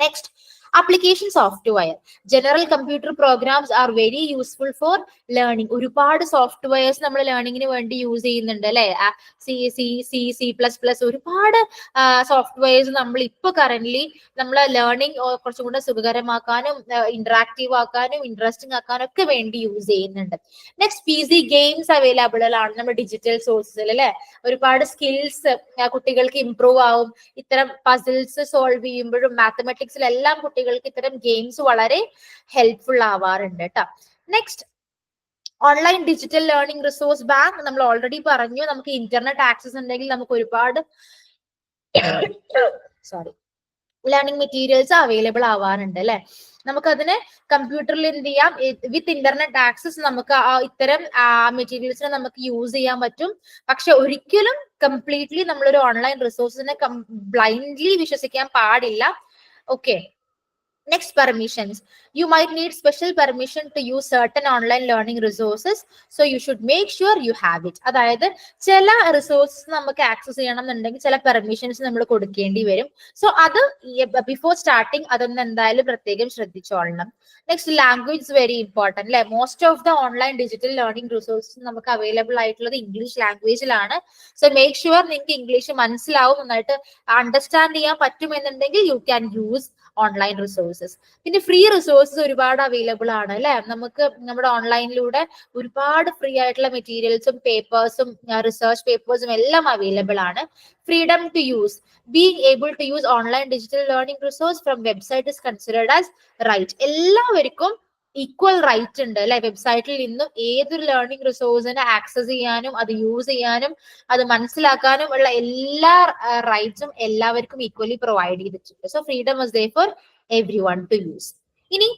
Next, application software. General computer programs are very useful for learning. ഒരുപാട് സോഫ്റ്റ്വെയർസ് നമ്മൾ ലേണിംഗിന് വേണ്ടി യൂസ് ചെയ്യുന്നുണ്ട് അല്ലെ. C++, ഒരുപാട് സോഫ്റ്റ്വെയർസ് നമ്മൾ ഇപ്പൊ കറന്റ്ലി നമ്മളെ ലേണിംഗ് കുറച്ചും കൂടെ സുഖകരമാക്കാനും ഇന്ററാക്റ്റീവ് ആക്കാനും ഇൻട്രസ്റ്റിംഗ് ആക്കാനും ഒക്കെ വേണ്ടി യൂസ് ചെയ്യുന്നുണ്ട്. നെക്സ്റ്റ്, PC ഗെയിംസ് അവൈലബിൾ ആണ് നമ്മുടെ ഡിജിറ്റൽ സോഴ്സിൽ അല്ലെ. ഒരുപാട് സ്കിൽസ് കുട്ടികൾക്ക് ഇംപ്രൂവ് ആവും. ഇത്തരം പസിൽസ് സോൾവ് ചെയ്യുമ്പോഴും മാത്തമാറ്റിക്സിലെല്ലാം കുട്ടികൾക്ക് ഇത്തരം ഗെയിംസ് വളരെ ഹെൽപ്ഫുൾ ആവാറുണ്ട് കേട്ടോ. Next, online digital learning resource bank. നമ്മൾ ഓൾറെഡി പറഞ്ഞു, നമുക്ക് ഇന്റർനെറ്റ് ആക്സസ് ഉണ്ടെങ്കിൽ നമുക്ക് ഒരുപാട് ലേണിംഗ് മെറ്റീരിയൽസ് അവൈലബിൾ ആവാറുണ്ട് അല്ലെ. നമുക്കതിനെ കമ്പ്യൂട്ടറിൽ എന്ത് ചെയ്യാം, വിത്ത് ഇന്റർനെറ്റ് ആക്സസ് നമുക്ക് ഇത്തരം മെറ്റീരിയൽസിനെ നമുക്ക് യൂസ് ചെയ്യാൻ പറ്റും. പക്ഷെ ഒരിക്കലും കംപ്ലീറ്റ്ലി നമ്മളൊരു ഓൺലൈൻ റിസോഴ്സിനെ ബ്ലൈൻഡ്ലി വിശ്വസിക്കാൻ പാടില്ല. Okay. Next, permissions. You might need special permission to use certain online learning resources, so you should make sure you have it. അതായത് ചില റിസോഴ്സസ് നമുക്ക് ആക്സസ് ചെയ്യണം എന്നുണ്ടെങ്കിൽ ചില പെർമിഷൻസ് നമ്മൾ കൊടുക്കേണ്ടി വരും. സോ അത് ബിഫോർ സ്റ്റാർട്ടിങ് അതൊന്നും എന്തായാലും പ്രത്യേകം ശ്രദ്ധിച്ചോളണം. Next, language is very important അല്ലെ. Most of the online digital learning resources നമുക്ക് അവൈലബിൾ ആയിട്ടുള്ളത് ഇംഗ്ലീഷ് ലാംഗ്വേജിലാണ്. സോ മേക്ക് ഷുവർ നിങ്ങൾക്ക് ഇംഗ്ലീഷ് മനസ്സിലാവും, നന്നായിട്ട് അണ്ടർസ്റ്റാൻഡ് ചെയ്യാൻ പറ്റുമെന്നുണ്ടെങ്കിൽ you can use online resources. പിന്നെ ഫ്രീ റിസോഴ്സസ് ഒരുപാട് അവൈലബിൾ ആണ് അല്ലെ. നമുക്ക് നമ്മുടെ ഓൺലൈനിലൂടെ ഒരുപാട് ഫ്രീ ആയിട്ടുള്ള മെറ്റീരിയൽസും പേപ്പേഴ്സും റിസർച്ച് പേപ്പേഴ്സും എല്ലാം അവൈലബിൾ ആണ്. Freedom to use. Being able to use online digital learning resource from website is considered as right. എല്ലാവർക്കും ഈക്വൽ റൈറ്റ് ഉണ്ട് അല്ലെ. വെബ്സൈറ്റിൽ നിന്നും ഏതൊരു ലേണിംഗ് റിസോഴ്സിനെ ആക്സസ് ചെയ്യാനും അത് യൂസ് ചെയ്യാനും അത് മനസ്സിലാക്കാനും ഉള്ള എല്ലാ റൈറ്റ്സും എല്ലാവർക്കും ഈക്വലി പ്രൊവൈഡ് ചെയ്തിട്ടുണ്ട്. So freedom is there for everyone to use. ഇനി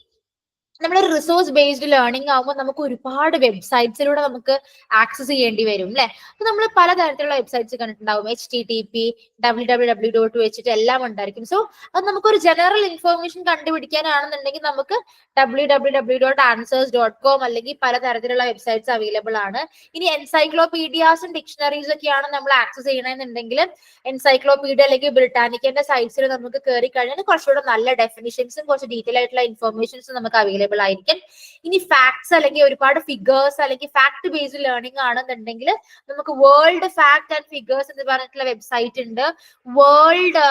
നമ്മളൊരു റിസോഴ്സ് ബേസ്ഡ് ലേണിംഗ് ആകുമ്പോൾ നമുക്ക് ഒരുപാട് വെബ്സൈറ്റ്സിലൂടെ നമുക്ക് ആക്സസ് ചെയ്യേണ്ടി വരും അല്ലെ. അപ്പൊ നമ്മൾ പലതരത്തിലുള്ള വെബ്സൈറ്റ്സ് കണ്ടിട്ടുണ്ടാവും. HTTP, www. വെച്ചിട്ട് എല്ലാം ഉണ്ടായിരിക്കും. സോ അത് നമുക്കൊരു ജനറൽ ഇൻഫോർമേഷൻ കണ്ടുപിടിക്കാനാണെന്നുണ്ടെങ്കിൽ നമുക്ക് www.answers.com അല്ലെങ്കിൽ പലതരത്തിലുള്ള വെബ്സൈറ്റ്സ് അവൈലബിൾ ആണ്. ഇനി എൻസൈക്ലോപീഡിയാസും ഡിക്ഷണറീസും ഒക്കെയാണ് നമ്മൾ ആക്സസ് ചെയ്യണമെന്നുണ്ടെങ്കിൽ എൻസൈക്ലോപീഡിയ അല്ലെങ്കിൽ ബ്രിട്ടാനിക്കന്റെ സൈറ്റ്സിൽ നമുക്ക് കയറി കഴിഞ്ഞാൽ കുറച്ചുകൂടെ നല്ല ഡെഫിനിഷൻസും കുറച്ച് ഡീറ്റെയിൽ ആയിട്ടുള്ള ഇൻഫോർമേഷൻസും നമുക്ക് അവൈലബിൾ ആയിരിക്കും. ഇനി ഫാക്ട്സ് അല്ലെങ്കിൽ ഒരുപാട് ഫിഗേഴ്സ് അല്ലെങ്കിൽ ഫാക്ട് ബേസ്ഡ് ലേണിംഗ് ആണെന്നുണ്ടെങ്കിൽ നമുക്ക് വേൾഡ് ഫാക്ട് ആൻഡ് ഫിഗേഴ്സ് എന്ന് പറഞ്ഞിട്ടുള്ള വെബ്സൈറ്റ് ഉണ്ട്. വേൾഡ്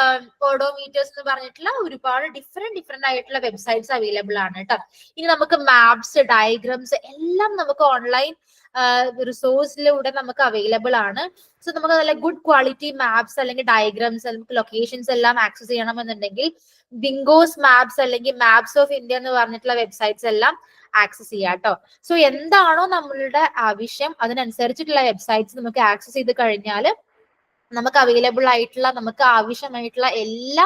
ഓഡോമീറ്റേഴ്സ് എന്ന് പറഞ്ഞിട്ടുള്ള ഒരുപാട് ഡിഫറെന്റ് ആയിട്ടുള്ള വെബ്സൈറ്റ്സ് അവൈലബിൾ ആണ് കേട്ടോ. ഇനി നമുക്ക് മാപ്സ്, ഡയഗ്രാംസ് എല്ലാം നമുക്ക് ഓൺലൈൻ റിസോഴ്സിലൂടെ നമുക്ക് അവൈലബിൾ ആണ്. സോ നമുക്ക് നല്ല ഗുഡ് ക്വാളിറ്റി മാപ്സ് അല്ലെങ്കിൽ ഡയഗ്രാംസ് നമുക്ക് ലൊക്കേഷൻസ് എല്ലാം ആക്സസ് ചെയ്യണമെന്നുണ്ടെങ്കിൽ ബിങ്കോസ് മാപ്സ് അല്ലെങ്കിൽ മാപ്സ് ഓഫ് ഇന്ത്യ എന്ന് പറഞ്ഞിട്ടുള്ള വെബ്സൈറ്റ്സ് എല്ലാം ആക്സസ് ചെയ്യാം കേട്ടോ. സോ എന്താണോ നമ്മളുടെ ആവശ്യം അതിനനുസരിച്ചിട്ടുള്ള വെബ്സൈറ്റ്സ് നമുക്ക് ആക്സസ് ചെയ്ത് കഴിഞ്ഞാൽ നമുക്ക് അവൈലബിൾ ആയിട്ടുള്ള നമുക്ക് ആവശ്യമായിട്ടുള്ള എല്ലാ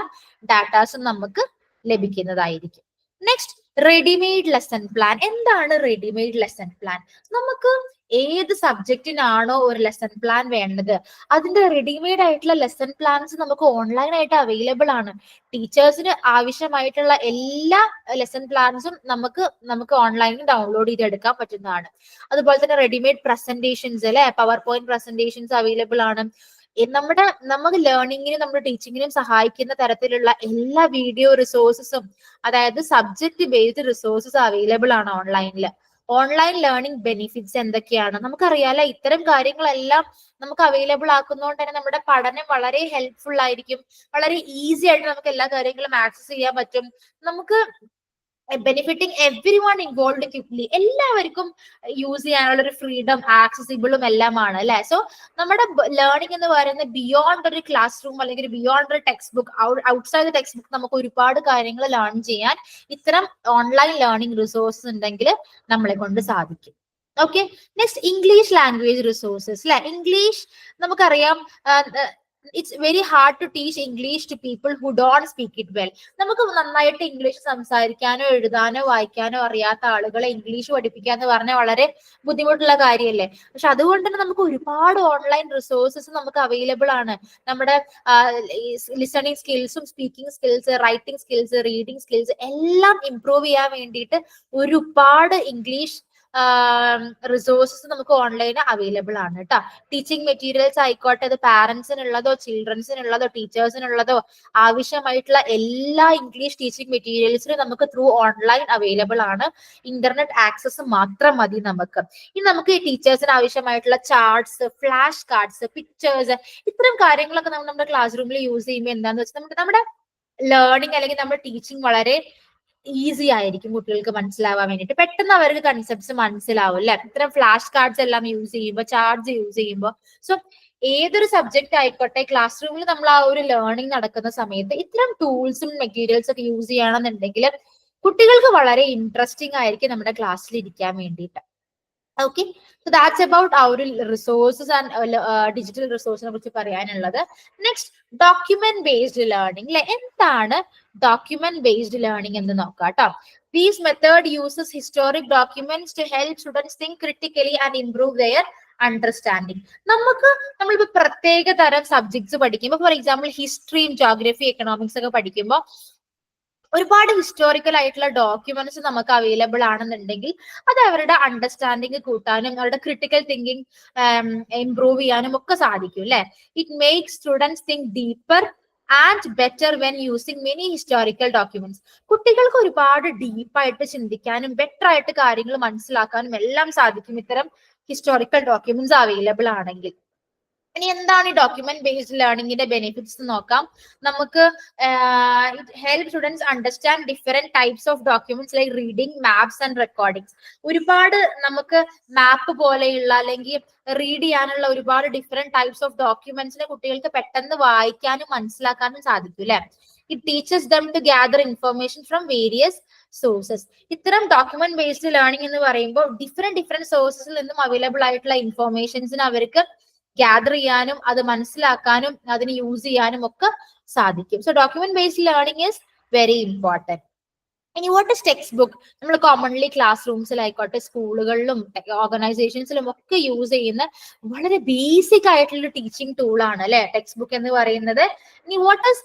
ഡാറ്റാസും നമുക്ക് ലഭിക്കുന്നതായിരിക്കും. Next, readymade lesson plan. എന്താണ് റെഡിമെയ്ഡ് ലെസൺ പ്ലാൻ? നമുക്ക് ഏത് സബ്ജക്റ്റിനാണോ ഒരു ലെസൺ പ്ലാൻ വേണ്ടത് അതിന്റെ റെഡിമെയ്ഡ് ആയിട്ടുള്ള ലെസൺ പ്ലാൻസ് നമുക്ക് ഓൺലൈൻ ആയിട്ട് അവൈലബിൾ ആണ്. ടീച്ചേഴ്സിന് ആവശ്യമായിട്ടുള്ള എല്ലാ ലെസൺ പ്ലാൻസും നമുക്ക് ഓൺലൈനിൽ ഡൗൺലോഡ് ചെയ്തെടുക്കാൻ പറ്റുന്നതാണ്. അതുപോലെ തന്നെ റെഡിമെയ്ഡ് പ്രസന്റേഷൻസ് അല്ലെ, പവർ പോയിന്റ് പ്രസന്റേഷൻസ് അവൈലബിൾ ആണ്. നമുക്ക് ലേണിങ്ങിനും നമ്മുടെ ടീച്ചിങ്ങിനും സഹായിക്കുന്ന തരത്തിലുള്ള എല്ലാ വീഡിയോ റിസോഴ്സസും അതായത് സബ്ജക്ട് ബേസ്ഡ് റിസോഴ്സസ് അവൈലബിൾ ആണ് ഓൺലൈനിൽ. ഓൺലൈൻ ലേണിംഗ് ബെനിഫിറ്റ്സ് എന്തൊക്കെയാണ്? നമുക്കറിയാലോ, ഇത്തരം കാര്യങ്ങളെല്ലാം നമുക്ക് അവൈലബിൾ ആക്കുന്നതുകൊണ്ട് തന്നെ നമ്മുടെ പഠനം വളരെ ഹെൽപ്ഫുൾ ആയിരിക്കും. വളരെ ഈസി ആയിട്ട് നമുക്ക് എല്ലാ കാര്യങ്ങളും ആക്സസ് ചെയ്യാൻ പറ്റും. നമുക്ക് benefiting every one involve quickly, എല്ലാവർക്കും യൂസ് ചെയ്യാനുള്ള ഒരു ഫ്രീഡം, ആക്സസിബിളും എല്ലാമാണ് അല്ലെ. സോ നമ്മുടെ ലേണിംഗ് എന്ന് പറയുന്നത് ബിയോണ്ട് ഒരു ക്ലാസ് റൂം അല്ലെങ്കിൽ ബിയോണ്ട് ഒരു text book, outside text book നമുക്ക് ഒരുപാട് കാര്യങ്ങൾ ലേൺ ചെയ്യാൻ ഇത്തരം ഓൺലൈൻ ലേണിംഗ് റിസോഴ്സസ് ഉണ്ടെങ്കിൽ നമ്മളെ കൊണ്ട് സാധിക്കും. Okay, next English language resources അല്ലെ. ഇംഗ്ലീഷ് നമുക്കറിയാം, it's very hard to teach English to people who don't speak it well. നമുക്ക് നന്നായിട്ട് ഇംഗ്ലീഷ് സംസാരിക്കാനോ എഴുതാനോ വായിക്കാനോ അറിയാത്ത ആളുകളെ ഇംഗ്ലീഷ് പഠിപ്പിക്കുക എന്ന് പറഞ്ഞാൽ വളരെ ബുദ്ധിമുട്ടുള്ള കാര്യമല്ലേ. പക്ഷെ അതുകൊണ്ട് തന്നെ നമുക്ക് ഒരുപാട് ഓൺലൈൻ റിസോഴ്സസ് നമുക്ക് അവൈലബിൾ ആണ്. നമ്മുടെ ലിസണിങ് സ്കിൽസും speaking skills, writing skills, reading skills എല്ലാം ഇംപ്രൂവ് ചെയ്യാൻ വേണ്ടിയിട്ട് ഒരുപാട് ഇംഗ്ലീഷ് റിസോഴ്സസ് നമുക്ക് ഓൺലൈനിൽ അവൈലബിൾ ആണ് കേട്ടോ. ടീച്ചിങ് മെറ്റീരിയൽസ് ആയിക്കോട്ടെ, അത് പാരന്റ്സിനുള്ളതോ ചിൽഡ്രൻസിനുള്ളതോ ടീച്ചേഴ്സിനുള്ളതോ ആവശ്യമായിട്ടുള്ള എല്ലാ ഇംഗ്ലീഷ് ടീച്ചിങ് മെറ്റീരിയൽസിനും നമുക്ക് ത്രൂ ഓൺലൈൻ അവൈലബിൾ ആണ്. ഇന്റർനെറ്റ് ആക്സസ് മാത്രം മതി നമുക്ക്. ഇനി നമുക്ക് ഈ ടീച്ചേഴ്സിന് ആവശ്യമായിട്ടുള്ള ചാർട്ട്സ്, ഫ്ലാഷ് കാർഡ്സ്, പിക്ചേഴ്സ്, ഇത്തരം കാര്യങ്ങളൊക്കെ നമ്മൾ നമ്മുടെ ക്ലാസ് റൂമിൽ യൂസ് ചെയ്യുമ്പോൾ എന്താന്ന് വെച്ചാൽ നമ്മുടെ ലേണിംഗ് അല്ലെങ്കിൽ നമ്മുടെ ടീച്ചിങ് വളരെ ഈസി ആയിരിക്കും കുട്ടികൾക്ക് മനസ്സിലാവാൻ വേണ്ടിയിട്ട്. പെട്ടെന്ന് അവർക്ക് കൺസെപ്റ്റ്സ് മനസ്സിലാവും അല്ലെ, ഇത്തരം ഫ്ലാഷ് കാർഡ്സ് എല്ലാം യൂസ് ചെയ്യുമ്പോൾ, ചാർട്ട്സ് യൂസ് ചെയ്യുമ്പോൾ. സോ ഏതൊരു സബ്ജക്ട് ആയിക്കോട്ടെ, ക്ലാസ് റൂമിൽ നമ്മൾ ആ ഒരു ലേണിംഗ് നടക്കുന്ന സമയത്ത് ഇത്തരം ടൂൾസും മെറ്റീരിയൽസ് ഒക്കെ യൂസ് ചെയ്യണമെന്നുണ്ടെങ്കിൽ കുട്ടികൾക്ക് വളരെ ഇൻട്രസ്റ്റിംഗ് ആയിരിക്കും നമ്മുടെ ക്ലാസ്സിൽ ഇരിക്കാൻ വേണ്ടിയിട്ട്. ഓക്കെ, സോ ദാറ്റ്സ് അബൌട്ട് ആ ഒരു റിസോഴ്സസ് ആൻഡ് ഡിജിറ്റൽ റിസോഴ്സിനെ കുറിച്ച് പറയാനുള്ളത്. നെക്സ്റ്റ്, ഡോക്യുമെന്റ് ബേസ്ഡ് ലേണിംഗ് അല്ലെ. എന്താണ് ഡോക്യുമെന്റ് ബേസ്ഡ് ലേണിംഗ് എന്ന് നോക്കാം കേട്ടോ. This method uses historic documents to help students think critically and improve their understanding. നമ്മളിപ്പോ പ്രത്യേക തരം സബ്ജക്ട്സ് പഠിക്കുമ്പോൾ, ഫോർ എക്സാമ്പിൾ ഹിസ്റ്ററിയും ജോഗ്രഫി, എക്കണോമിക്സ് ഒക്കെ പഠിക്കുമ്പോൾ ഒരുപാട് ഹിസ്റ്റോറിക്കൽ ആയിട്ടുള്ള ഡോക്യുമെന്റ്സ് നമുക്ക് അവൈലബിൾ ആണെന്നുണ്ടെങ്കിൽ അത് അവരുടെ അണ്ടർസ്റ്റാൻഡിങ് കൂട്ടാനും അവരുടെ ക്രിട്ടിക്കൽ തിങ്കിങ് ഇംപ്രൂവ് ചെയ്യാനും ഒക്കെ സാധിക്കും അല്ലെ. It makes students think deeper and better when using many historical documents. കുട്ടികൾക്ക് ഒരുപാട് ഡീപ്പായിട്ട് ചിന്തിക്കാനും ബെറ്റർ ആയിട്ട് കാര്യങ്ങൾ മനസ്സിലാക്കാനും എല്ലാം സാധിക്കും ഇത്തരം ഹിസ്റ്റോറിക്കൽ ഡോക്യുമെന്റ്സ് അവൈലബിൾ ആണെങ്കിൽ. ഇനി എന്താണ് ഈ ഡോക്യുമെന്റ് ബേസ്ഡ് ലേണിംഗിന്റെ ബെനിഫിറ്റ്സ് നോക്കാം. നമുക്ക് help students understand different types of documents like reading, maps and recordings. ഒരുപാട് നമുക്ക് മാപ്പ് പോലെയുള്ള അല്ലെങ്കിൽ റീഡ് ചെയ്യാനുള്ള ഒരുപാട് ഡിഫറെന്റ് ടൈപ്സ് ഓഫ് ഡോക്യുമെന്റ്സിനെ കുട്ടികൾക്ക് പെട്ടെന്ന് വായിക്കാനും മനസ്സിലാക്കാനും സാധിക്കും അല്ലെ. It teaches them to gather information from various sources. ഇത്തരം ഡോക്യുമെന്റ് ബേസ്ഡ് ലേണിംഗ് എന്ന് പറയുമ്പോൾ ഡിഫറെന്റ് സോഴ്സസിൽ നിന്നും അവൈലബിൾ ആയിട്ടുള്ള ഇൻഫർമേഷൻസിന് അവർക്ക് ഗ്യാദർ ചെയ്യാനും അത് മനസ്സിലാക്കാനും അതിന് യൂസ് ചെയ്യാനും ഒക്കെ സാധിക്കും. So document based learning is very important. ഇനി വാട്ട് ഇസ് ടെക്സ്റ്റ് ബുക്ക്? നമ്മൾ കോമൺലി ക്ലാസ് റൂംസിലായിക്കോട്ടെ, സ്കൂളുകളിലും ഓർഗനൈസേഷൻസിലും ഒക്കെ യൂസ് ചെയ്യുന്ന വളരെ ബേസിക് ആയിട്ടുള്ള ടീച്ചിങ് ടൂളാണ് അല്ലെ ടെക്സ്റ്റ് ബുക്ക് എന്ന് പറയുന്നത്. ഇനി what is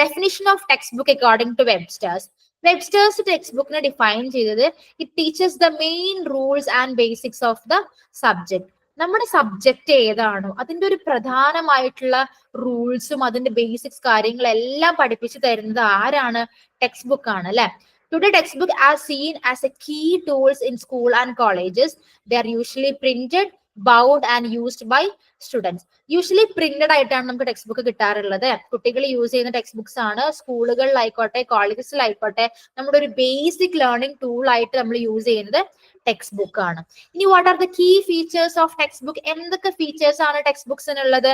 definition of text book according to Webster's? Webster's text ബുക്കിനെ ഡിഫൈൻ ചെയ്തത് it teaches the main rules and basics of the subject. നമ്മുടെ സബ്ജക്റ്റ് ഏതാണോ അതിന്റെ ഒരു പ്രധാനമായിട്ടുള്ള റൂൾസും അതിന്റെ ബേസിക്സ് കാര്യങ്ങളെല്ലാം പഠിപ്പിച്ചു തരുന്നത് ആരാണ്? ടെക്സ്റ്റ് ബുക്ക് ആണ് അല്ലെ. Today text book are seen as a key tools in school and colleges. They are usually printed, bound and used by students. Usually printed ആയിട്ടാണ് നമുക്ക് ടെക്സ്റ്റ് ബുക്ക് കിട്ടാറുള്ളത്. കുട്ടികൾ യൂസ് ചെയ്യുന്ന ടെക്സ്റ്റ് ബുക്സ് ആണ് സ്കൂളുകളിലായിക്കോട്ടെ കോളേജസിലായിക്കോട്ടെ നമ്മുടെ ഒരു ബേസിക് ലേണിംഗ് ടൂൾ ആയിട്ട് നമ്മൾ യൂസ് ചെയ്യുന്നത് ടെക്സ്റ്റ് ബുക്ക് ആണ്. ഇനി what are the key features of text book? എന്തൊക്കെ ഫീച്ചേഴ്സ് ആണ് ടെക്സ്റ്റ് ബുക്സിനുള്ളത്?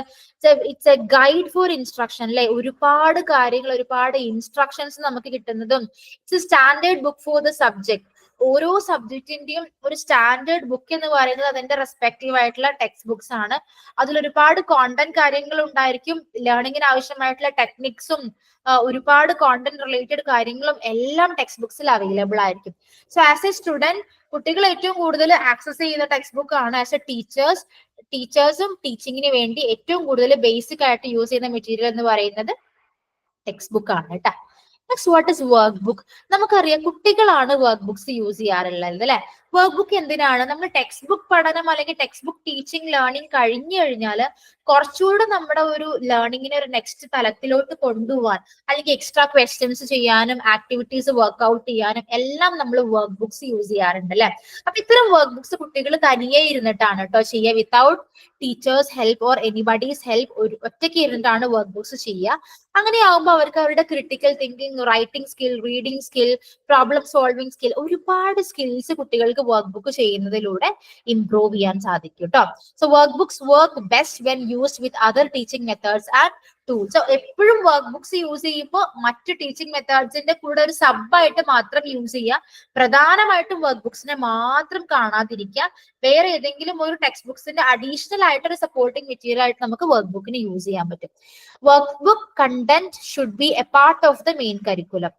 It's a guide for instruction അല്ലെ. ഒരുപാട് കാര്യങ്ങൾ, ഒരുപാട് ഇൻസ്ട്രക്ഷൻസ് നമുക്ക് കിട്ടുന്നതും. It's a standard book for the subject. ഓരോ സബ്ജക്റ്റിന്റെയും ഒരു സ്റ്റാൻഡേർഡ് ബുക്ക് എന്ന് പറയുന്നത് അതിന്റെ റെസ്പെക്റ്റീവ് ആയിട്ടുള്ള ടെക്സ്റ്റ് ബുക്സ് ആണ്. അതിൽ ഒരുപാട് കോണ്ടന്റ് കാര്യങ്ങൾ ഉണ്ടായിരിക്കും. ലേണിംഗിന് ആവശ്യമായിട്ടുള്ള ടെക്നിക്സും ഒരുപാട് കോണ്ടന്റ് റിലേറ്റഡ് കാര്യങ്ങളും എല്ലാം ടെക്സ്റ്റ് ബുക്സിൽ അവൈലബിൾ ആയിരിക്കും. സോ ആസ് എ സ്റ്റുഡന്റ്, കുട്ടികൾ ഏറ്റവും കൂടുതൽ ആക്സസ് ചെയ്യുന്ന ടെക്സ്റ്റ് ബുക്ക് ആണ്. ആസ് എ ടീച്ചേഴ്സും ടീച്ചിങ്ങിന് വേണ്ടി ഏറ്റവും കൂടുതൽ ബേസിക് ആയിട്ട് യൂസ് ചെയ്യുന്ന മെറ്റീരിയൽ എന്ന് പറയുന്നത് ടെക്സ്റ്റ് ബുക്ക് ആണ് കേട്ടോ. Next, what is work book? നമുക്കറിയാം കുട്ടികളാണ് വർക്ക് ബുക്സ് യൂസ് ചെയ്യാറുള്ളത് അല്ലെ. വർക്ക് ബുക്ക് എന്തിനാണ്? നമ്മൾ ടെക്സ്റ്റ് ബുക്ക് പഠനം അല്ലെങ്കിൽ ടെക്സ്റ്റ് ബുക്ക് ടീച്ചിങ് ലേണിംഗ് കഴിഞ്ഞു കഴിഞ്ഞാൽ കുറച്ചുകൂടെ നമ്മുടെ ഒരു ലേണിങ്ങിനെ ഒരു നെക്സ്റ്റ് തലത്തിലോട്ട് കൊണ്ടുപോകാൻ, അല്ലെങ്കിൽ എക്സ്ട്രാ ക്വസ്റ്റ്യൻസ് ചെയ്യാനും ആക്ടിവിറ്റീസ് വർക്ക്ഔട്ട് ചെയ്യാനും എല്ലാം നമ്മൾ വർക്ക് ബുക്സ് യൂസ് ചെയ്യാറുണ്ട് അല്ലെ. അപ്പൊ ഇത്തരം വർക്ക് ബുക്സ് കുട്ടികൾ തനിയെ ഇരുന്നിട്ടാണ് കേട്ടോ ചെയ്യുക, without teachers help or anybody's help. ഒറ്റയ്ക്ക് ഇരുന്നിട്ടാണ് വർക്ക് ബുക്സ് ചെയ്യുക. അങ്ങനെയാവുമ്പോൾ അവർക്ക് അവരുടെ critical thinking, writing skill, reading skill, problem solving skill, ഒരുപാട് സ്കിൽസ് കുട്ടികൾക്ക് വർക്ക് ബുക്ക് ചെയ്യുന്നതിലൂടെ ഇംപ്രൂവ് ചെയ്യാൻ സാധിക്കും കേട്ടോ. So work books work best when used with other teaching methods and tools. So എപ്പോഴും വർക്ക് ബുക്സ് യൂസ് ചെയ്യുമ്പോൾ മറ്റ് ടീച്ചിങ് മെത്തേഡ്സിന്റെ കൂടെ ഒരു സബായിട്ട് മാത്രം യൂസ് ചെയ്യുക. പ്രധാനമായിട്ടും വർക്ക് ബുക്സിനെ മാത്രം കാണാതിരിക്കുക. വേറെ ഏതെങ്കിലും ഒരു ടെക്സ്റ്റ് ബുക്സിന്റെ അഡീഷണൽ ആയിട്ട് ഒരു സപ്പോർട്ടിംഗ് മെറ്റീരിയൽ ആയിട്ട് നമുക്ക് വർക്ക് ബുക്കിന് യൂസ് ചെയ്യാൻ പറ്റും. Work book content should be A part of the main curriculum.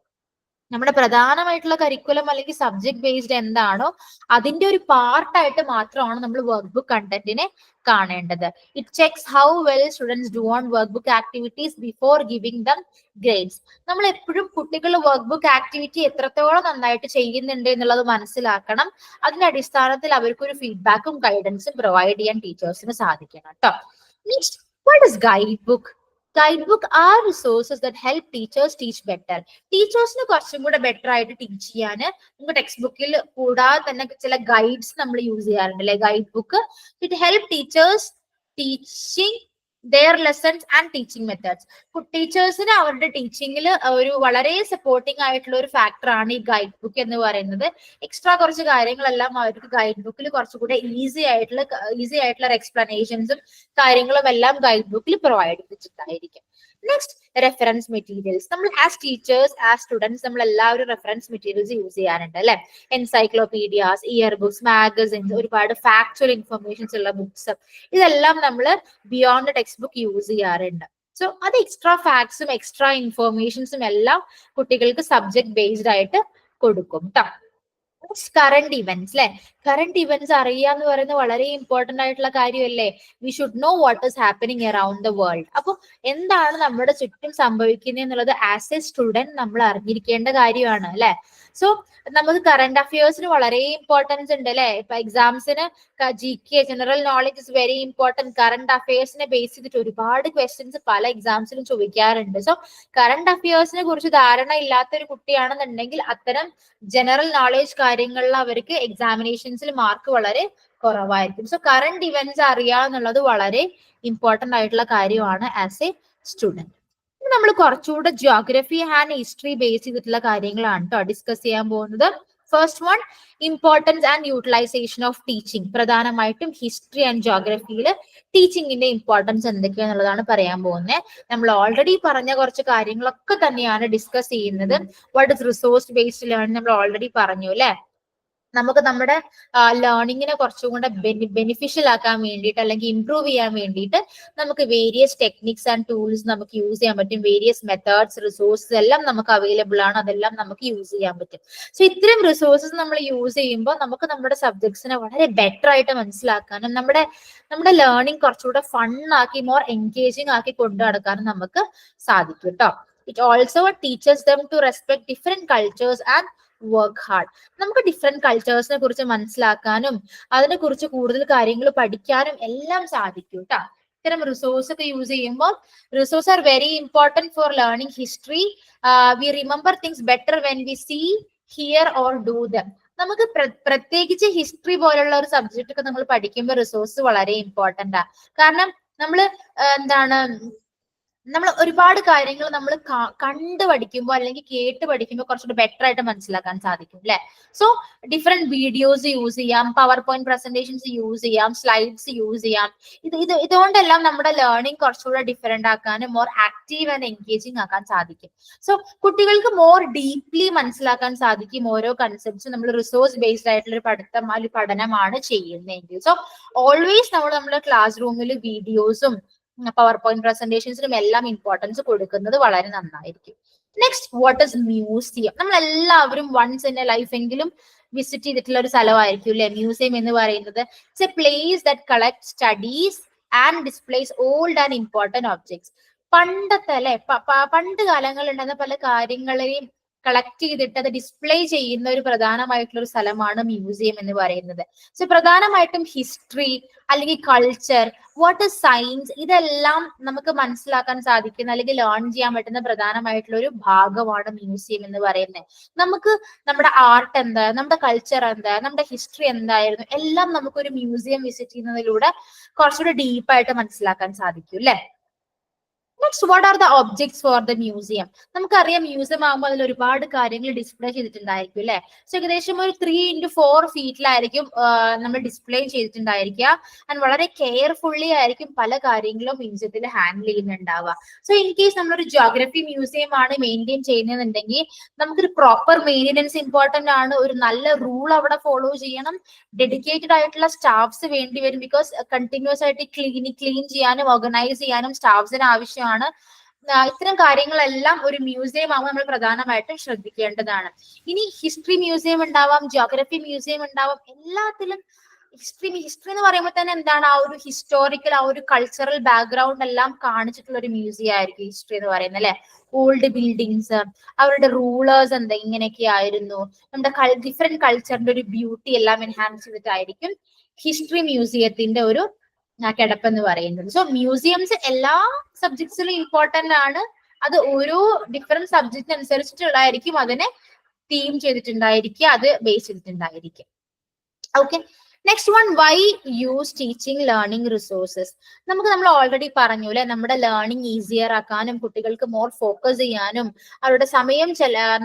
നമ്മുടെ പ്രധാനമായിട്ടുള്ള കരിക്കുലം അല്ലെങ്കിൽ സബ്ജക്ട് ബേസ്ഡ് എന്താണോ അതിന്റെ ഒരു പാർട്ടായിട്ട് മാത്രമാണ് നമ്മൾ വർക്ക് ബുക്ക് കണ്ടന്റിനെ കാണേണ്ടത്. It checks how well students do on work book activities before giving them grades. നമ്മൾ എപ്പോഴും കുട്ടികൾ വർക്ക് ബുക്ക് ആക്ടിവിറ്റി എത്രത്തോളം നന്നായിട്ട് ചെയ്യുന്നുണ്ട് എന്നുള്ളത് മനസ്സിലാക്കണം. അതിന്റെ അടിസ്ഥാനത്തിൽ അവർക്കൊരു ഫീഡ്ബാക്കും ഗൈഡൻസും പ്രൊവൈഡ് ചെയ്യാൻ ടീച്ചേഴ്സിന് സാധിക്കണം കേട്ടോ. Next, what is guide book? Guide book are resources that help teachers teach better. ടീച്ചേഴ്സിന് കുറച്ചും കൂടെ ബെറ്റർ ആയിട്ട് ടീച്ച് ചെയ്യാൻ നമുക്ക് ടെക്സ്റ്റ് ബുക്കിൽ കൂടാതെ തന്നെ ചില ഗൈഡ്സ് നമ്മൾ യൂസ് ചെയ്യാറുണ്ട് അല്ലെ. Guide book it help teachers teaching their lessons and teaching methods. ടീച്ചേഴ്സിന് അവരുടെ ടീച്ചിങ്ങിൽ ഒരു വളരെ സപ്പോർട്ടിംഗ് ആയിട്ടുള്ള ഒരു ഫാക്ടർ ആണ് ഈ ഗൈഡ് ബുക്ക് എന്ന് പറയുന്നത്. എക്സ്ട്രാ കുറച്ച് കാര്യങ്ങളെല്ലാം അവർക്ക് ഗൈഡ് ബുക്കിൽ കുറച്ചുകൂടെ ഈസി ആയിട്ടുള്ള എക്സ്പ്ലനേഷൻസും കാര്യങ്ങളും എല്ലാം ഗൈഡ് ബുക്കിൽ പ്രൊവൈഡ് ചെയ്തിട്ടുണ്ടായിരിക്കും. Next, reference materials. നമ്മൾ ആസ് ടീച്ചേഴ്സ്, ആസ് സ്റ്റുഡൻസ് നമ്മൾ എല്ലാവരും റെഫറൻസ് മെറ്റീരിയൽസ് യൂസ് ചെയ്യാറുണ്ട് അല്ലെ. എൻസൈക്ലോപീഡിയാസ്, ഇയർ ബുക്സ്, മാഗസിൻസ്, ഒരുപാട് ഫാക്ച്വൽ ഇൻഫർമേഷൻസ് ഉള്ള ബുക്സ്, ഇതെല്ലാം നമ്മൾ ബിയോണ്ട് ടെക്സ്റ്റ് ബുക്ക് യൂസ് ചെയ്യാറുണ്ട്. സോ അത് എക്സ്ട്രാ ഫാക്ട്സും എക്സ്ട്രാ ഇൻഫർമേഷൻസും എല്ലാം കുട്ടികൾക്ക് സബ്ജക്ട് ബേസ്ഡ് ആയിട്ട് കൊടുക്കും ട്ടോ. കറന്റ് ഇവന്റ്സ് അല്ലെ. കറന്റ് ഇവന്റ്സ് അറിയുക എന്ന് പറയുന്നത് വളരെ ഇമ്പോർട്ടന്റ് ആയിട്ടുള്ള കാര്യമല്ലേ. We should know what is happening around the world. അപ്പൊ എന്താണ് നമ്മുടെ ചുറ്റും സംഭവിക്കുന്നത് എന്നുള്ളത് ആസ് എ സ്റ്റുഡന്റ് നമ്മൾ അറിഞ്ഞിരിക്കേണ്ട കാര്യമാണ് അല്ലെ. സോ നമുക്ക് കറന്റ് അഫയേഴ്സിന് വളരെ ഇമ്പോർട്ടൻസ് ഉണ്ട് അല്ലെ. ഇപ്പൊ എക്സാംസിന് GK general knowledge is very important. Current അഫയേഴ്സിനെ ബേസ് ചെയ്തിട്ട് ഒരുപാട് ക്വസ്റ്റ്യൻസ് പല എക്സാംസിലും ചോദിക്കാറുണ്ട്. സോ കറന്റ് അഫയേഴ്സിനെ കുറിച്ച് ധാരണ ഇല്ലാത്ത ഒരു കുട്ടിയാണെന്നുണ്ടെങ്കിൽ അത്തരം ജനറൽ നോളജ് കാര്യങ്ങളിൽ അവർക്ക് എക്സാമിനേഷൻസിൽ മാർക്ക് വളരെ കുറവായിരിക്കും. സോ കറന്റ് ഇവന്റ്സ് അറിയുക എന്നുള്ളത് വളരെ ഇമ്പോർട്ടന്റ് ആയിട്ടുള്ള കാര്യമാണ് ആസ് എ സ്റ്റുഡന്റ്. നമ്മൾ കുറച്ചുകൂടെ ജിയോഗ്രഫി ആൻഡ് ഹിസ്റ്ററി ബേസ് ചെയ്തിട്ടുള്ള കാര്യങ്ങളാണ് കേട്ടോ ഡിസ്കസ് ചെയ്യാൻ പോകുന്നത്. First one, importance and utilisation of teaching. പ്രധാനമായിട്ടും ഹിസ്റ്ററി ആൻഡ് ജിയോഗ്രഫിയിൽ ടീച്ചിങ്ങിന്റെ ഇമ്പോർട്ടൻസ് എന്തൊക്കെയാന്നുള്ളതാണ് പറയാൻ പോകുന്നത്. നമ്മൾ ഓൾറെഡി പറഞ്ഞ കുറച്ച് കാര്യങ്ങളൊക്കെ തന്നെയാണ് ഡിസ്കസ് ചെയ്യുന്നത്. What is resource based learning നമ്മൾ ഓൾറെഡി പറഞ്ഞു അല്ലെ. നമുക്ക് നമ്മുടെ ലേണിങ്ങിനെ കുറച്ചും കൂടെ ബെനിഫിഷ്യൽ ആക്കാൻ വേണ്ടിയിട്ട് അല്ലെങ്കിൽ ഇംപ്രൂവ് ചെയ്യാൻ വേണ്ടിയിട്ട് നമുക്ക് വേരിയസ് ടെക്നിക്സ് ആൻഡ് ടൂൾസ് നമുക്ക് യൂസ് ചെയ്യാൻ പറ്റും. വേരിയസ് മെത്തേഡ്സ്, റിസോഴ്സസ് എല്ലാം നമുക്ക് അവൈലബിൾ ആണ്. അതെല്ലാം നമുക്ക് യൂസ് ചെയ്യാൻ പറ്റും. സോ ഇത്തരം റിസോഴ്സസ് നമ്മൾ യൂസ് ചെയ്യുമ്പോൾ നമുക്ക് നമ്മുടെ സബ്ജക്ട്സിനെ വളരെ ബെറ്റർ ആയിട്ട് മനസ്സിലാക്കാനും നമ്മുടെ ലേണിംഗ് കുറച്ചുകൂടെ ഫൺ ആക്കി മോർ എൻഗേജിങ് ആക്കി കൊണ്ടു നടക്കാനും നമുക്ക് സാധിക്കും കേട്ടോ. It also teaches them to respect different cultures and work hard. നമുക്ക് ഡിഫറെന്റ് കൾച്ചേഴ്സിനെ കുറിച്ച് മനസ്സിലാക്കാനും അതിനെ കുറിച്ച് കൂടുതൽ കാര്യങ്ങൾ പഠിക്കാനും എല്ലാം സാധിക്കും കേട്ടോ. ഇത്തരം റിസോഴ്സ് ഒക്കെ യൂസ് ചെയ്യുമ്പോൾ resource are very important for learning history. We remember things better when we see, hear or do them. നമുക്ക് പ്രത്യേകിച്ച് ഹിസ്റ്ററി പോലുള്ള ഒരു സബ്ജക്റ്റ് ഒക്കെ നമ്മൾ പഠിക്കുമ്പോൾ റിസോഴ്സ് വളരെ ഇമ്പോർട്ടന്റ് ആണ്. കാരണം നമ്മൾ ഒരുപാട് കാര്യങ്ങൾ നമ്മൾ കണ്ട് പഠിക്കുമ്പോൾ അല്ലെങ്കിൽ കേട്ട് പഠിക്കുമ്പോൾ കുറച്ചുകൂടി ബെറ്റർ ആയിട്ട് മനസ്സിലാക്കാൻ സാധിക്കും അല്ലെ. സോ ഡിഫറെന്റ് വീഡിയോസ് യൂസ് ചെയ്യാം, പവർ പോയിന്റ് പ്രസന്റേഷൻസ് യൂസ് ചെയ്യാം, സ്ലൈഡ്സ് യൂസ് ചെയ്യാം. ഇതുകൊണ്ടെല്ലാം നമ്മുടെ ലേണിംഗ് കുറച്ചുകൂടെ ഡിഫറെന്റ് ആക്കാനും മോർ ആക്റ്റീവ് ആൻഡ് എൻഗേജിങ് ആക്കാൻ സാധിക്കും. സോ കുട്ടികൾക്ക് മോർ ഡീപ്ലി മനസ്സിലാക്കാൻ സാധിക്കും ഓരോ കൺസെപ്റ്റ്സും നമ്മൾ റിസോഴ്സ് ബേസ്ഡ് ആയിട്ടുള്ള ഒരു പഠനമാണ് ചെയ്യുന്നതെങ്കിൽ. സോ ഓൾവേസ് നമ്മുടെ ക്ലാസ് റൂമിൽ വീഡിയോസും പവർ പോയിന്റ് പ്രസന്റേഷൻസിനും എല്ലാം ഇമ്പോർട്ടൻസ് കൊടുക്കുന്നത് വളരെ നന്നായിരിക്കും. Next, what is museum? നമ്മൾ എല്ലാവരും വൺസ് ഇൻ എ ലൈഫ് എങ്കിലും വിസിറ്റ് ചെയ്തിട്ടുള്ള ഒരു സ്ഥലമായിരിക്കും അല്ലെ മ്യൂസിയം എന്ന് പറയുന്നത്. It's a place that collect studies and displays old and important objects. പണ്ടത്തെ അല്ലെ പണ്ട് കാലങ്ങളിൽ ഉണ്ടായിരുന്ന പല കാര്യങ്ങളെയും കളക്ട് ചെയ്തിട്ട് അത് ഡിസ്പ്ലേ ചെയ്യുന്ന ഒരു പ്രധാനമായിട്ടുള്ള ഒരു സ്ഥലമാണ് മ്യൂസിയം എന്ന് പറയുന്നത്. സോ പ്രധാനമായിട്ടും ഹിസ്റ്ററി അല്ലെങ്കിൽ കൾച്ചർ, വാട്ട് ഇസ് സയൻസ്, ഇതെല്ലാം നമുക്ക് മനസ്സിലാക്കാൻ സാധിക്കുന്ന അല്ലെങ്കിൽ ലേൺ ചെയ്യാൻ പറ്റുന്ന പ്രധാനമായിട്ടുള്ള ഒരു ഭാഗമാണ് മ്യൂസിയം എന്ന് പറയുന്നത്. നമുക്ക് നമ്മുടെ ആർട്ട് എന്താ, നമ്മുടെ കൾച്ചർ എന്താ, നമ്മുടെ ഹിസ്റ്ററി എന്തായിരുന്നു, എല്ലാം നമുക്കൊരു മ്യൂസിയം വിസിറ്റ് ചെയ്യുന്നതിലൂടെ കുറച്ചുകൂടി ഡീപ്പായിട്ട് മനസ്സിലാക്കാൻ സാധിക്കും അല്ലെ. Next, what are the objects for the museum? നമുക്കറിയാം മ്യൂസിയം ആകുമ്പോൾ അതിൽ ഒരുപാട് കാര്യങ്ങൾ ഡിസ്പ്ലേ ചെയ്തിട്ടുണ്ടായിരിക്കും അല്ലെ. സോ ഏകദേശം ഒരു 3x4 ഫീറ്റിലായിരിക്കും നമ്മൾ ഡിസ്പ്ലേ ചെയ്തിട്ടുണ്ടായിരിക്കുക. ആൻഡ് വളരെ കെയർഫുള്ളി ആയിരിക്കും പല കാര്യങ്ങളും മ്യൂസിയത്തിൽ ഹാൻഡിൽ ചെയ്യുന്നുണ്ടാവുക. സോ ഇൻ കേസ് നമ്മളൊരു ജിയോഗ്രഫി മ്യൂസിയം ആണ് മെയിൻറ്റെയിൻ ചെയ്യുന്നതെന്നുണ്ടെങ്കിൽ നമുക്കൊരു പ്രോപ്പർ മെയിൻ്റെനൻസ് ഇമ്പോർട്ടന്റ് ആണ്. ഒരു നല്ല റൂൾ അവിടെ ഫോളോ ചെയ്യണം. ഡെഡിക്കേറ്റഡ് ആയിട്ടുള്ള സ്റ്റാഫ്സ് വേണ്ടി വരും. ബിക്കോസ് കണ്ടിന്യൂസ് ആയിട്ട് ക്ലീൻ ചെയ്യാനും ഓർഗനൈസ് ചെയ്യാനും സ്റ്റാഫ്സിന് ആവശ്യമാണ്. ഇത്തരം കാര്യങ്ങളെല്ലാം ഒരു മ്യൂസിയം ആകുമ്പോൾ നമ്മൾ പ്രധാനമായിട്ടും ശ്രദ്ധിക്കേണ്ടതാണ്. ഇനി ഹിസ്റ്ററി മ്യൂസിയം ഉണ്ടാവാം, ജിയോഗ്രഫി മ്യൂസിയം ഉണ്ടാവാം. എല്ലാത്തിലും ഹിസ്റ്ററി എന്ന് പറയുമ്പോൾ തന്നെ എന്താണ്, ആ ഒരു ഹിസ്റ്റോറിക്കൽ, ആ ഒരു കൾച്ചറൽ ബാക്ക്ഗ്രൗണ്ട് എല്ലാം കാണിച്ചിട്ടുള്ള ഒരു മ്യൂസിയം ആയിരിക്കും ഹിസ്റ്ററി എന്ന് പറയുന്നത് അല്ലെ. ഓൾഡ് ബിൽഡിങ്സ്, അവരുടെ റൂളേഴ്സ് എന്താ, ഇങ്ങനെയൊക്കെ ആയിരുന്നു, നമ്മുടെ ഡിഫറെന്റ് കൾച്ചറിന്റെ ഒരു ബ്യൂട്ടി എല്ലാം എൻഹാൻസ് ചെയ്തിട്ടായിരിക്കും ഹിസ്റ്ററി മ്യൂസിയത്തിന്റെ ഒരു കിടപ്പ് എന്ന് പറയുന്നത്. സോ മ്യൂസിയംസ് എല്ലാ സബ്ജക്ട്സിലും ഇമ്പോർട്ടന്റ് ആണ്. അത് ഓരോ ഡിഫറെന്റ് സബ്ജക്റ്റിന് അനുസരിച്ചിട്ടുള്ളതായിരിക്കും അതിനെ തീം ചെയ്തിട്ടുണ്ടായിരിക്കുക, അത് ബേസ് ചെയ്തിട്ടുണ്ടായിരിക്കും. Okay, next one, why use teaching learning resources? നമ്മൾ ഓൾറെഡി പറഞ്ഞു അല്ലെ, നമ്മുടെ ലേണിംഗ് ഈസിയർ ആക്കാനും കുട്ടികൾക്ക് മോർ ഫോക്കസ് ചെയ്യാനും അവരുടെ സമയം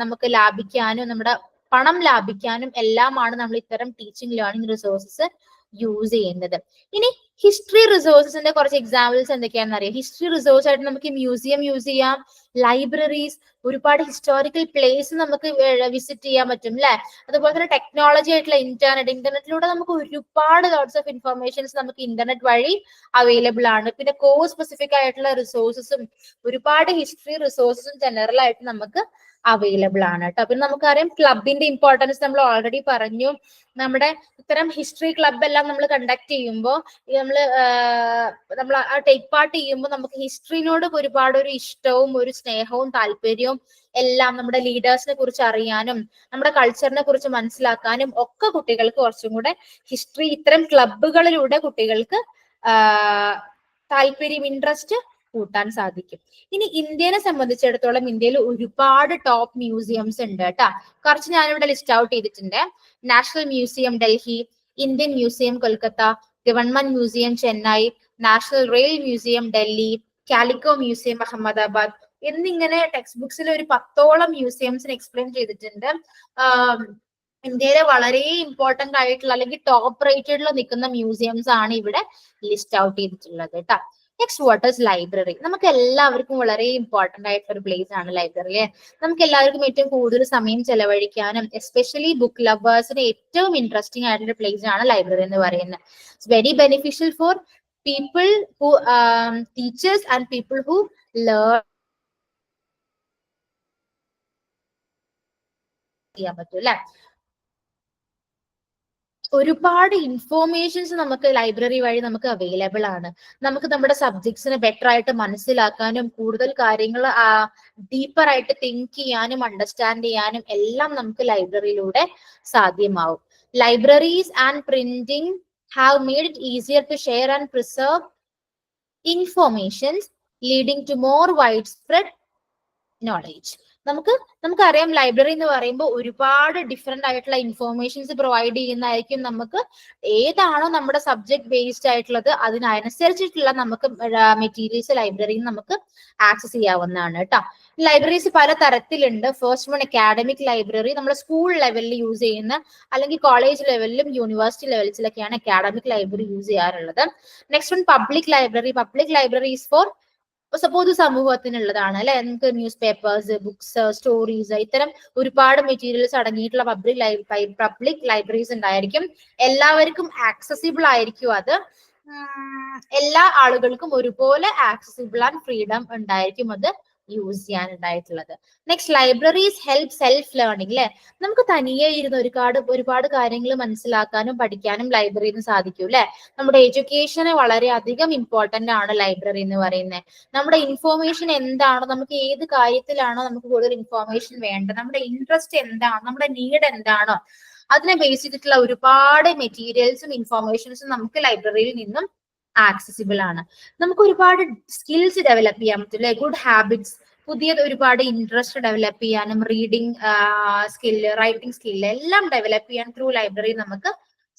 നമുക്ക് ലാഭിക്കാനും നമ്മുടെ പണം ലാഭിക്കാനും എല്ലാമാണ് നമ്മൾ ഇത്തരം ടീച്ചിങ് ലേണിംഗ് റിസോഴ്സസ് യൂസ് ചെയ്യുന്നത്. ഇനി ഹിസ്റ്ററി റിസോഴ്സസിന്റെ കുറച്ച് എക്സാമ്പിൾസ് എന്തൊക്കെയാണെന്ന് അറിയാം. ഹിസ്റ്ററി റിസോഴ്സ് ആയിട്ട് നമുക്ക് മ്യൂസിയം യൂസ് ചെയ്യാം, ലൈബ്രറീസ്, ഒരുപാട് ഹിസ്റ്റോറിക്കൽ പ്ലേസ് നമുക്ക് വിസിറ്റ് ചെയ്യാൻ പറ്റും അല്ലെ. അതുപോലെ തന്നെ ടെക്നോളജി ആയിട്ടുള്ള ഇന്റർനെറ്റിലൂടെ നമുക്ക് ഒരുപാട് ലോട്ട്സ് ഓഫ് ഇൻഫർമേഷൻസ് നമുക്ക് ഇന്റർനെറ്റ് വഴി അവൈലബിൾ ആണ്. പിന്നെ കോഴ്സ് സ്പെസിഫിക് ആയിട്ടുള്ള റിസോഴ്സസും ഒരുപാട് ഹിസ്റ്ററി റിസോഴ്സസും ജനറൽ ആയിട്ട് നമുക്ക് അവൈലബിൾ ആണ് കേട്ടോ. പിന്നെ നമുക്കറിയാം ക്ലബിന്റെ ഇമ്പോർട്ടൻസ് നമ്മൾ ഓൾറെഡി പറഞ്ഞു. നമ്മുടെ ഇത്തരം ഹിസ്റ്ററി ക്ലബ് എല്ലാം നമ്മൾ കണ്ടക്ട് ചെയ്യുമ്പോൾ നമ്മൾ ആ ടേക്ക് പാർട്ട് ചെയ്യുമ്പോൾ നമുക്ക് ഹിസ്റ്ററിനോട് ഒരുപാട് ഒരു ഇഷ്ടവും ഒരു സ്നേഹവും താല്പര്യവും എല്ലാം നമ്മുടെ ലീഡേഴ്സിനെ കുറിച്ച് അറിയാനും നമ്മുടെ കൾച്ചറിനെ കുറിച്ച് മനസ്സിലാക്കാനും ഒക്കെ കുട്ടികൾക്ക് കുറച്ചും കൂടെ ഹിസ്റ്ററി ഇത്തരം ക്ലബുകളിലൂടെ കുട്ടികൾക്ക് താല്പര്യം, ഇൻട്രസ്റ്റ് കൂട്ടാൻ സാധിക്കും. ഇനി ഇന്ത്യനെ സംബന്ധിച്ചിടത്തോളം ഇന്ത്യയിൽ ഒരുപാട് ടോപ്പ് മ്യൂസിയംസ് ഉണ്ട് കേട്ടോ. കുറച്ച് ഞാനിവിടെ ലിസ്റ്റ് ഔട്ട് ചെയ്തിട്ടുണ്ട്. National museum Delhi, Indian museum Kolkata, government museum Chennai, national rail museum Delhi, calico museum Ahmedabad എന്നിങ്ങനെ ടെക്സ്റ്റ് ബുക്സിൽ ഒരു 10ഓളം മ്യൂസിയംസിന് എക്സ്പ്ലെയിൻ ചെയ്തിട്ടുണ്ട്. ഇന്ത്യയിലെ വളരെ ഇമ്പോർട്ടന്റ് ആയിട്ടുള്ള അല്ലെങ്കിൽ ടോപ്പ് റേറ്റഡിൽ നിൽക്കുന്ന മ്യൂസിയംസ് ആണ് ഇവിടെ ലിസ്റ്റ് ഔട്ട് ചെയ്തിട്ടുള്ളത് കേട്ടോ. Next, what is library? നമുക്ക് എല്ലാവർക്കും വളരെ ഇമ്പോർട്ടന്റ് ആയിട്ടുള്ള ഒരു പ്ലേസ് ആണ് ലൈബ്രറി. നമുക്ക് എല്ലാവർക്കും ഏറ്റവും കൂടുതൽ സമയം ചെലവഴിക്കാനും എസ്പെഷ്യലി ബുക്ക് ലവേഴ്സിന് ഏറ്റവും ഇൻട്രസ്റ്റിംഗ് ആയിട്ടുള്ള പ്ലേസ് ആണ് ലൈബ്രറി എന്ന് പറയുന്നത്. It's very beneficial for people who teachers and people who learn ചെയ്യാൻ പറ്റും അല്ലെ. ഒരുപാട് ഇൻഫോർമേഷൻസ് നമുക്ക് ലൈബ്രറി വഴി നമുക്ക് അവൈലബിൾ ആണ്. നമുക്ക് നമ്മുടെ സബ്ജക്ട്സിനെ ബെറ്റർ ആയിട്ട് മനസ്സിലാക്കാനും കൂടുതൽ കാര്യങ്ങൾ ഡീപ്പർ ആയിട്ട് തിങ്ക് ചെയ്യാനും അണ്ടർസ്റ്റാൻഡ് ചെയ്യാനും എല്ലാം നമുക്ക് ലൈബ്രറിയിലൂടെ സാധ്യമാവും. Libraries and printing have made it easier to share and preserve informations leading to more widespread knowledge. നമുക്കറിയാം ലൈബ്രറി എന്ന് പറയുമ്പോൾ ഒരുപാട് ഡിഫറെന്റ് ആയിട്ടുള്ള ഇൻഫോർമേഷൻസ് പ്രൊവൈഡ് ചെയ്യുന്നതായിരിക്കും. നമുക്ക് ഏതാണോ നമ്മുടെ സബ്ജക്ട് ബേസ്ഡ് ആയിട്ടുള്ളത് അതിനനുസരിച്ചിട്ടുള്ള നമുക്ക് മെറ്റീരിയൽസ് ലൈബ്രറിയിൽ നമുക്ക് ആക്സസ് ചെയ്യാവുന്നതാണ് കേട്ടോ. ലൈബ്രറീസ് പല തരത്തിലുണ്ട്. ഫസ്റ്റ് വൺ അക്കാഡമിക് ലൈബ്രറി, നമ്മൾ സ്കൂൾ ലെവലിൽ യൂസ് ചെയ്യുന്ന അല്ലെങ്കിൽ കോളേജ് ലെവലിലും യൂണിവേഴ്സിറ്റി ലെവൽസിലൊക്കെയാണ് അക്കാഡമിക് ലൈബ്രറി യൂസ് ചെയ്യാറുള്ളത്. Next one public library. Public library is for പൊതു സമൂഹത്തിനുള്ളതാണ് അല്ലെ. നമുക്ക് ന്യൂസ് പേപ്പേഴ്സ്, ബുക്സ്, സ്റ്റോറീസ് ഇത്തരം ഒരുപാട് മെറ്റീരിയൽസ് അടങ്ങിയിട്ടുള്ള പബ്ലിക് ലൈബ്രറീസ് ഉണ്ടായിരിക്കും. എല്ലാവർക്കും ആക്സസിബിൾ ആയിരിക്കും. അത് എല്ലാ ആളുകൾക്കും ഒരുപോലെ ആക്സസിബിൾ ആൻഡ് ഫ്രീഡം ഉണ്ടായിരിക്കും അത് യൂസ് ചെയ്യാനുണ്ടായിട്ടുള്ളത്. Next, libraries help self learning അല്ലെ. നമുക്ക് തനിയെ ഇരുന്ന് ഒരുപാട് കാര്യങ്ങൾ മനസ്സിലാക്കാനും പഠിക്കാനും ലൈബ്രറിയിൽ നിന്ന് സാധിക്കും അല്ലെ. നമ്മുടെ എഡ്യൂക്കേഷന് വളരെയധികം ഇമ്പോർട്ടന്റ് ആണ് ലൈബ്രറി എന്ന് പറയുന്നത്. നമ്മുടെ ഇൻഫോർമേഷൻ എന്താണോ, നമുക്ക് ഏത് കാര്യത്തിലാണോ നമുക്ക് കൂടുതൽ ഇൻഫോർമേഷൻ വേണ്ടത്, നമ്മുടെ ഇൻട്രസ്റ്റ് എന്താണോ, നമ്മുടെ നീഡ് എന്താണോ, അതിനെ ബേസ് ചെയ്തിട്ടുള്ള ഒരുപാട് മെറ്റീരിയൽസും ഇൻഫോർമേഷൻസും നമുക്ക് ലൈബ്രറിയിൽ നിന്നും ആക്സസിബിൾ ആണ്. നമുക്ക് ഒരുപാട് സ്കിൽസ് ഡെവലപ്പ് ചെയ്യാൻ പറ്റും അല്ലെ. ഗുഡ് ഹാബിറ്റ്സ്, പുതിയ ഒരുപാട് ഇൻട്രസ്റ്റ് ഡെവലപ്പ് ചെയ്യാനും റീഡിങ് സ്കില്ല്, റൈറ്റിംഗ് സ്കില്ല് എല്ലാം ഡെവലപ്പ് ചെയ്യാൻ ത്രൂ ലൈബ്രറി നമുക്ക്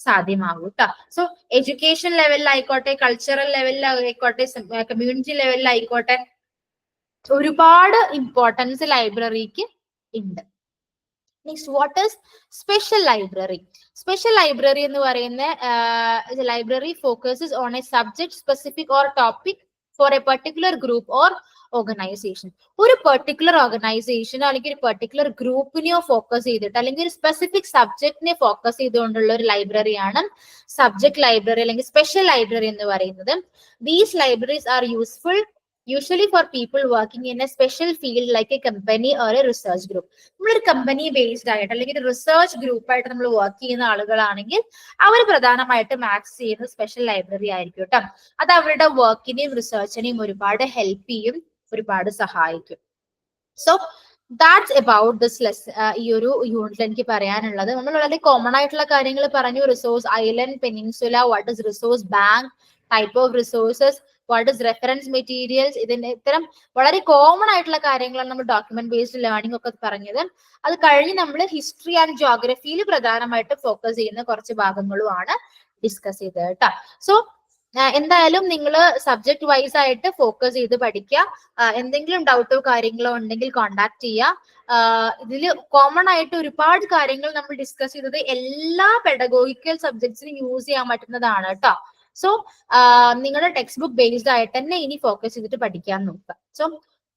സാധ്യമാകും കേട്ടോ. സോ എഡ്യൂക്കേഷൻ ലെവലിലായിക്കോട്ടെ, കൾച്ചറൽ ലെവലിലായിക്കോട്ടെ, കമ്മ്യൂണിറ്റി ലെവലിലായിക്കോട്ടെ, ഒരുപാട് ഇമ്പോർട്ടൻസ് ലൈബ്രറിക്ക് ഉണ്ട്. Next, what is special library? Special library എന്ന് പറയുന്ന library focuses on A subject specific or topic four A particular group or organisation. ഒരു പെർട്ടിക്കുലർ ഓർഗനൈസേഷനോ അല്ലെങ്കിൽ ഒരു പെർട്ടിക്കുലർ ഗ്രൂപ്പിനെയോ ഫോക്കസ് ചെയ്തിട്ട് അല്ലെങ്കിൽ ഒരു സ്പെസിഫിക് സബ്ജക്റ്റിനെ ഫോക്കസ് ചെയ്തുകൊണ്ടുള്ള ഒരു ലൈബ്രറിയാണ് സബ്ജക്ട് ലൈബ്രറി അല്ലെങ്കിൽ സ്പെഷ്യൽ ലൈബ്രറി എന്ന് പറയുന്നത്. These libraries R useful usually for people working in a special field like a company or a research group. നമ്മളൊരു കമ്പനി ബേസ്ഡ് ആയിട്ട് അല്ലെങ്കിൽ റിസർച്ച് ഗ്രൂപ്പ് ആയിട്ട് നമ്മൾ വർക്ക് ചെയ്യുന്ന ആളുകളാണെങ്കിൽ അവർ പ്രധാനമായിട്ടും ആക്സസ് ചെയ്യുന്ന സ്പെഷ്യൽ ലൈബ്രറി ആയിരിക്കും കേട്ടോ. അത് അവരുടെ വർക്കിനെയും റിസർച്ചിനെയും ഒരുപാട് ഹെൽപ്പ് ചെയ്യും, ഒരുപാട് സഹായിക്കും. So that's about this lesson. ഈ ഒരു യൂണിറ്റിൽ എനിക്ക് പറയാനുള്ളത് നമ്മൾ വളരെ കോമൺ ആയിട്ടുള്ള കാര്യങ്ങൾ പറഞ്ഞു. Resource island, peninsula, what is resource bank, type of resources, what is reference materials, ഇതിന്റെ ഇത്തരം വളരെ കോമൺ ആയിട്ടുള്ള കാര്യങ്ങളാണ് നമ്മൾ ഡോക്യുമെന്റ് ബേസ്ഡ് ലേണിംഗ് ഒക്കെ പറഞ്ഞത്. അത് കഴിഞ്ഞ് നമ്മൾ ഹിസ്റ്ററി ആൻഡ് ജോഗ്രഫിയിൽ പ്രധാനമായിട്ട് ഫോക്കസ് ചെയ്യുന്ന കുറച്ച് ഭാഗങ്ങളുമാണ് ഡിസ്കസ് ചെയ്തത് കേട്ടോ. സോ എന്തായാലും നിങ്ങൾ സബ്ജക്ട് വൈസ് ആയിട്ട് ഫോക്കസ് ചെയ്ത് പഠിക്കുക. എന്തെങ്കിലും ഡൗട്ടോ കാര്യങ്ങളോ ഉണ്ടെങ്കിൽ കോണ്ടാക്ട് ചെയ്യുക. ഇതിൽ കോമൺ ആയിട്ട് ഒരുപാട് കാര്യങ്ങൾ നമ്മൾ ഡിസ്കസ് ചെയ്തത് എല്ലാ പെഡഗോഗിക്കൽ സബ്ജക്ട്സിനും യൂസ് ചെയ്യാൻ പറ്റുന്നതാണ് കേട്ടോ. സോ നിങ്ങളുടെ ടെക്സ്റ്റ് ബുക്ക് ബേസ്ഡ് ആയിട്ട് തന്നെ ഇനി ഫോക്കസ് ചെയ്തിട്ട് പഠിക്കാൻ നോക്കുക. So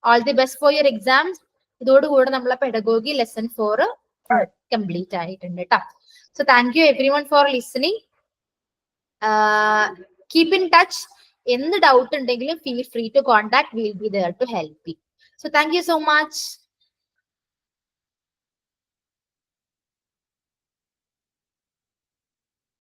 all the best for your exams. ഇതോടുകൂടെ നമ്മളെ പെഡഗോഗി ലെസൺ 4 കംപ്ലീറ്റ് ആയിട്ടുണ്ട് കേട്ടോ. So thank you everyone for listening. Keep in touch. എന്ത് ഡൗട്ട് ഉണ്ടെങ്കിലും feel free to contact. Will be there to help you. So thank you so much.